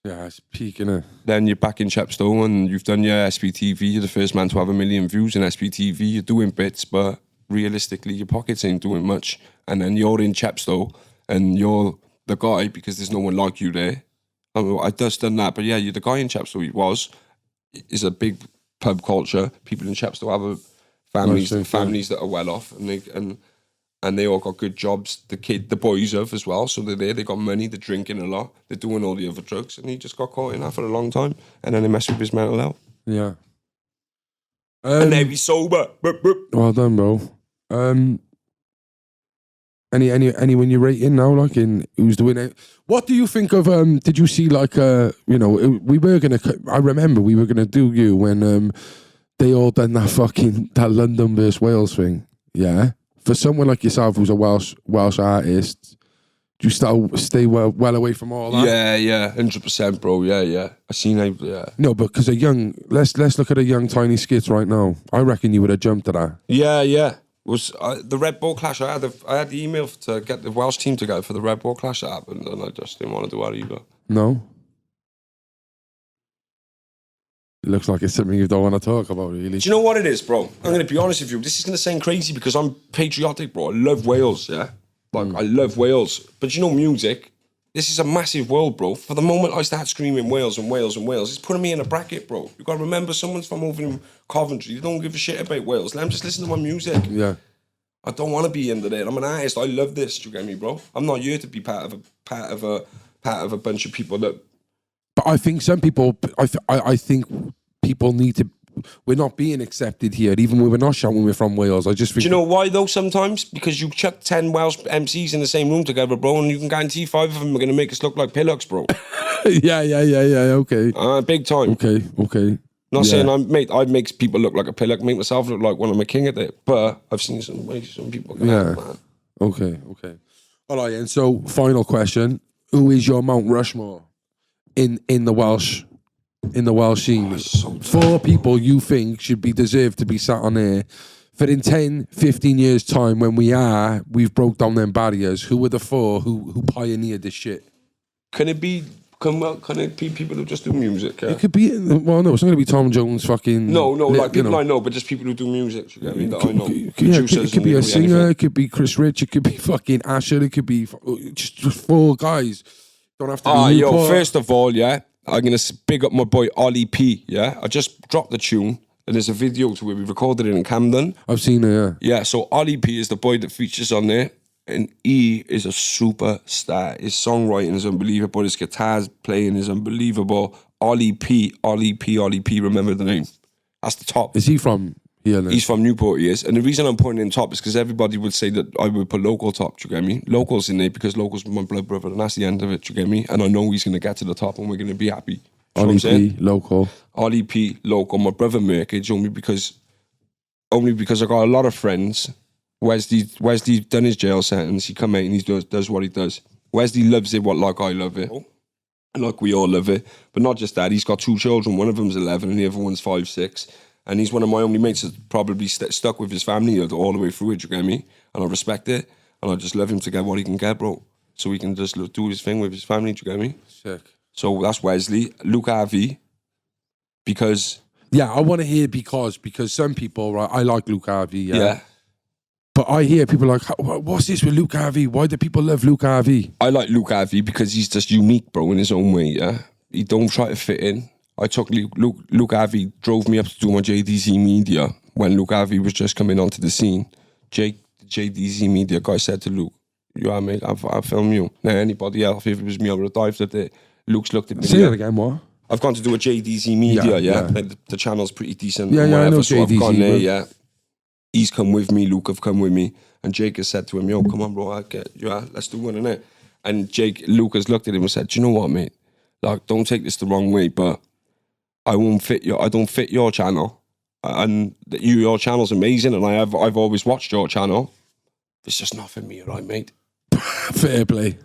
Yeah, it's peak, innit?
Then you're back in Chepstow and you've done your SPTV. You're the first man to have 1 million views in SPTV. You're doing bits, but realistically, your pockets ain't doing much. And then you're in Chepstow and you're the guy because there's no one like you there. I just done that, but yeah, you're the guy in Chepstow. Is a big pub culture. People in Chepstow have families that are well off, and they all got good jobs. The boys have as well, so they're there. They got money. They're drinking a lot. They're doing all the other drugs, and he just got caught in that for a long time. And then they messed with his mental health.
Yeah.
And now he's sober.
Well done, bro. Anyone you're rating now, like in who's doing it? What do you think of? Did you see like I remember we were gonna do you when they all done that London versus Wales thing. Yeah. For someone like yourself who's a Welsh artist, do you still stay well away from all that?
Yeah, 100%, bro. Yeah. I seen it. Yeah.
No, but because let's look at a young tiny Skitz right now. I reckon you would have jumped to that.
Yeah. Was the Red Bull clash? I had the email to get the Welsh team together for the Red Bull clash that happened, and I just didn't want to do that either.
No. It looks like it's something you don't want to talk about, really.
Do you know what it is, bro? I'm going to be honest with you. This is going to sound crazy because I'm patriotic, bro. I love Wales, yeah? Like, I love Wales. But you know music? This is a massive world, bro. For the moment I start screaming Wales and Wales and Wales, it's putting me in a bracket, bro. You got to remember, someone's from over in Coventry. They don't give a shit about Wales. Let them just listen to my music.
Yeah.
I don't want to be into that. I'm an artist. I love this. Do you get me, bro? I'm not here to be part of a bunch of people that...
But I think some people, I think people need to. We're not being accepted here, even when we're not shouting we're from Wales. I just think.
Do you know why though? Sometimes because you chuck 10 Welsh MCs in the same room together, bro, and you can guarantee 5 of them are going to make us look like pillocks, bro.
Yeah. Okay.
Big time.
Okay.
Not saying I make people look like a pillock, make myself look like one of my king at it, but I've seen some people. Man.
Okay. All right. And so, final question: who is your Mount Rushmore in the Welsh? In the Welsh scene, 4 people you think should be deserved to be sat on there for in 10, 15 years time when we've broke down them barriers. Who were the 4 who pioneered this shit?
Can it be people who just do music? Yeah?
It could be, well, no, it's not going to be Tom Jones fucking...
No, like people I know, but just people who do music, you get me, that I know.
It could be a singer, anything. It could be Chris Rich, it could be fucking Asher, it could be just 4 guys. Don't have to be Newport.
First of all, yeah, I'm going to big up my boy Ollie P, yeah? I just dropped the tune, and there's a video to where we recorded it in Camden.
I've seen it, yeah.
Yeah, so Ollie P is the boy that features on there, and he is a superstar. His songwriting is unbelievable, his guitar playing is unbelievable. Ollie P, remember the name. That's the top.
Is he from here then?
He's from Newport, he is. And the reason I'm putting him top is because everybody would say that I would put Local top, do you get me? Local's in there because Local's my blood brother, and that's the end of it, do you get me? And I know he's going to get to the top and we're going to be happy.
Ollie P, Local.
Ollie P, Local. My brother Merkage, only because I got a lot of friends. Wesley done his jail sentence. He come out and he does what he does. Wesley loves it like I love it. And like we all love it. But not just that, he's got 2 children. One of them's 11 and the other one's 5, 6. And he's one of my only mates that's probably stuck with his family all the way through it, you get me? And I respect it. And I just love him to get what he can get, bro. So he can just do his thing with his family, do you get me?
Sick.
So that's Wesley. Luke Harvey. Because...
Yeah, I want to hear because some people, right, I like Luke Harvey,
yeah.
But I hear people like, what's this with Luke Harvey? Why do people love Luke Harvey?
I like Luke Harvey because he's just unique, bro, in his own way, yeah? he don't try to fit in. I took Luke Avi drove me up to do my JDZ Media when Luke Avi was just coming onto the scene. Jake, the JDZ Media guy, said to Luke, "You are mate, I'll film you." Now anybody else, if it was me, I would have dived at it. Luke's looked at me.
Say that again, what?
I've gone to do a JDZ Media,
Yeah.
Like the channel's pretty decent.
Yeah, I know
so
JDZ.
I've gone there,
bro.
yeah. He's come with me, Luke have come with me. And Jake has said to him, "Yo, come on, bro, let's do one, innit?" And Luke has looked at him and said, "Do you know what, mate? Like, don't take this the wrong way, but I don't fit your channel. And your channel's amazing, and I've always watched your channel. It's just not for me, right, mate?"
Fair play.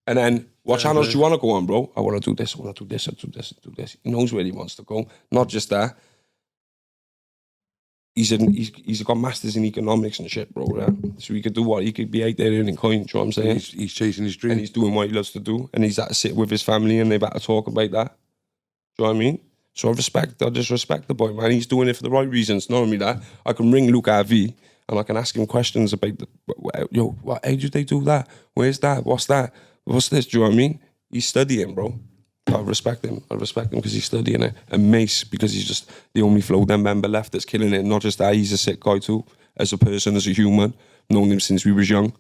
And then, what channels do you want to go on, bro? I want to do this, I want to do this, I do this, I do this. He knows where he wants to go. Not just that. He's got masters in economics and shit, bro. Yeah? So he could do what? He could be out there earning coins, you know what I'm saying?
He's chasing his dream.
And he's doing what he loves to do. And he's had to sit with his family and they've had to talk about that. Do you know what I mean? So I just respect the boy, man. He's doing it for the right reasons. Not only that, I can ring Luke RV and I can ask him questions about, how did they do that? Where's that? What's that? What's this? Do you know what I mean? He's studying, bro. I respect him because he's studying it. And Mace, because he's just the only Flow Dem member left that's killing it. Not just that, he's a sick guy too. As a person, as a human. Known him since we was young.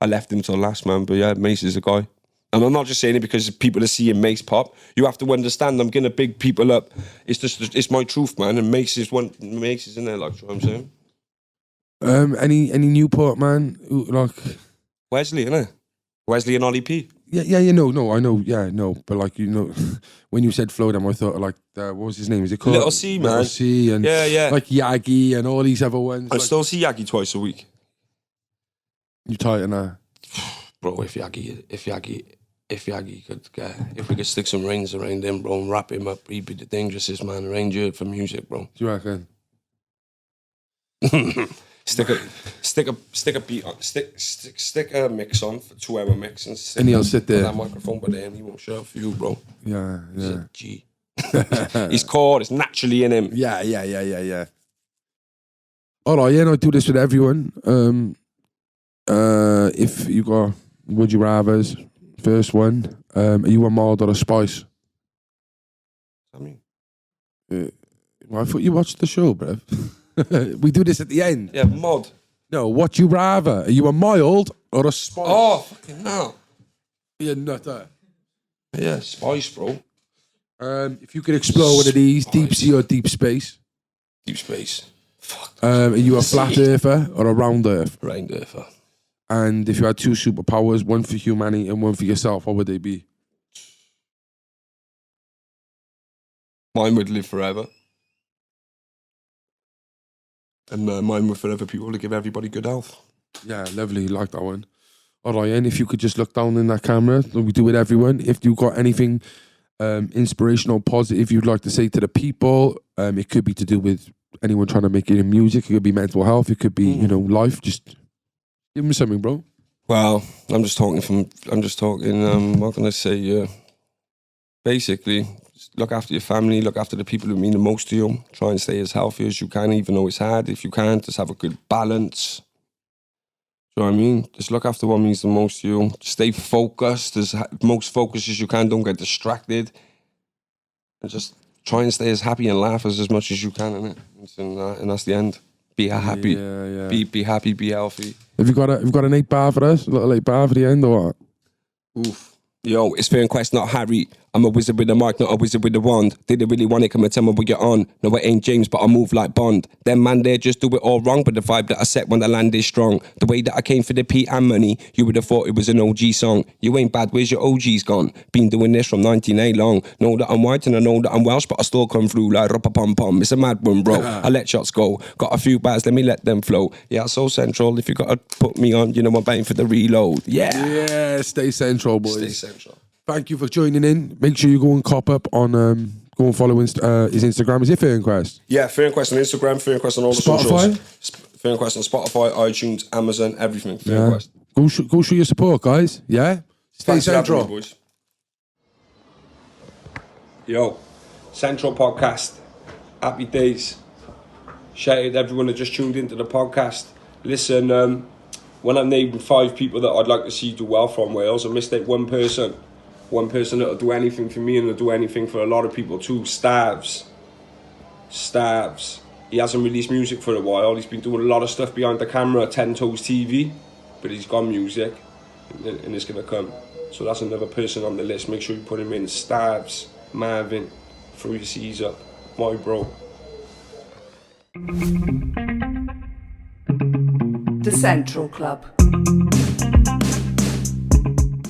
I left him till last, man. But yeah, Mace is a guy. And I'm not just saying it because people are seeing Mace pop. You have to understand, I'm gonna big people up. It's my truth, man. And Mace is in there, like, you know what I'm saying?
Any Newport man who, like
Wesley, innit? Wesley and Ollie P.
Yeah, I know, but like, you know, when you said Flow Dem, I thought like, what was his name? Is it called
Little C, man.
Little C, and
Yeah.
like Yagi and all these other ones.
I
like,
still see Yagi twice a week.
You tighten that.
Bro, if Yagi could if we could stick some rings around him, bro, and wrap him up, he'd be the dangerousest man around here for music, bro.
Do you reckon?
Stick a beat on, stick a mix on for 2 hour mix and
he'll sit there.
that microphone, but then he won't show up for you, bro.
Yeah.
He's a G. He's caught. It's naturally in him.
Yeah. All right, I do this with everyone. If you got would you rather's, first one, are you a mod or a spice?
I mean,
Well, I thought you watched the show, bruv. We do this at the end.
yeah, mod.
No, what you rather? Are you a mild or a spice?
Oh, fucking no.
You're nutter.
Yeah, spice, bro.
If you could explore one of these, deep sea or deep space,
Deep space. Fuck.
are you a flat earther or a round earth?
Round earther.
And if you had 2 superpowers, one for humanity and one for yourself, what would they be?
Mine would live forever. And mine would forever be able to give everybody good health.
Yeah, lovely. Like that one. All right, and if you could just look down in that camera, we do it, everyone. If you got anything inspirational, positive you'd like to say to the people, it could be to do with anyone trying to make it in music. It could be mental health. It could be, life. Just give me something, bro.
Well, what can I say? Basically, just look after your family, look after the people who mean the most to you. Try and stay as healthy as you can, even though it's hard. If you can't, just have a good balance. Do you know what I mean? Just look after what means the most to you. Stay focused, as most focused as you can. Don't get distracted. And just try and stay as happy and laugh as much as you can, innit? And that's the end. Be happy.
Yeah.
Be happy, be healthy.
Have you got an 8 bar for us? A little 8 bar for the end or what?
Oof. Yo, it's Fernquest, not Harry. I'm a wizard with a mic, not a wizard with a wand. Didn't really want it, come and tell me what you're on. No, it ain't James, but I move like Bond. Them man there just do it all wrong, but the vibe that I set when the land is strong. The way that I came for the P and money, you would have thought it was an OG song. You ain't bad, where's your OG's gone? Been doing this from 19A long. Know that I'm white and I know that I'm Welsh, but I still come through like rapa-pom-pom. It's a mad one, bro. I let shots go. Got a few bars, let me let them flow. Yeah, so central. If you gotta put me on, you know I'm waiting for the reload. Yeah,
stay central, boys.
Stay central.
Thank you for joining in. Make sure you go and cop up on, go and follow his Instagram. Is it Fernquest?
Yeah, Fernquest on Instagram, Fernquest on all the
Spotify?
socials. Fernquest on Spotify, iTunes, Amazon, everything. Fernquest.
Go show your support, guys. Yeah? Stay
Thanks for having
central.
me, boys. Yo, Central Podcast. Happy days. Shout out to everyone that just tuned into the podcast. Listen, when I'm naming 5 people that I'd like to see do well from Wales, I missed out one person. One person that'll do anything for me and will do anything for a lot of people too. Stavs. He hasn't released music for a while. He's been doing a lot of stuff behind the camera at 10 Toes TV, but he's got music and it's gonna come. So that's another person on the list. Make sure you put him in. Stavs, Marvin, throw your C's up. My bro.
The Central Club.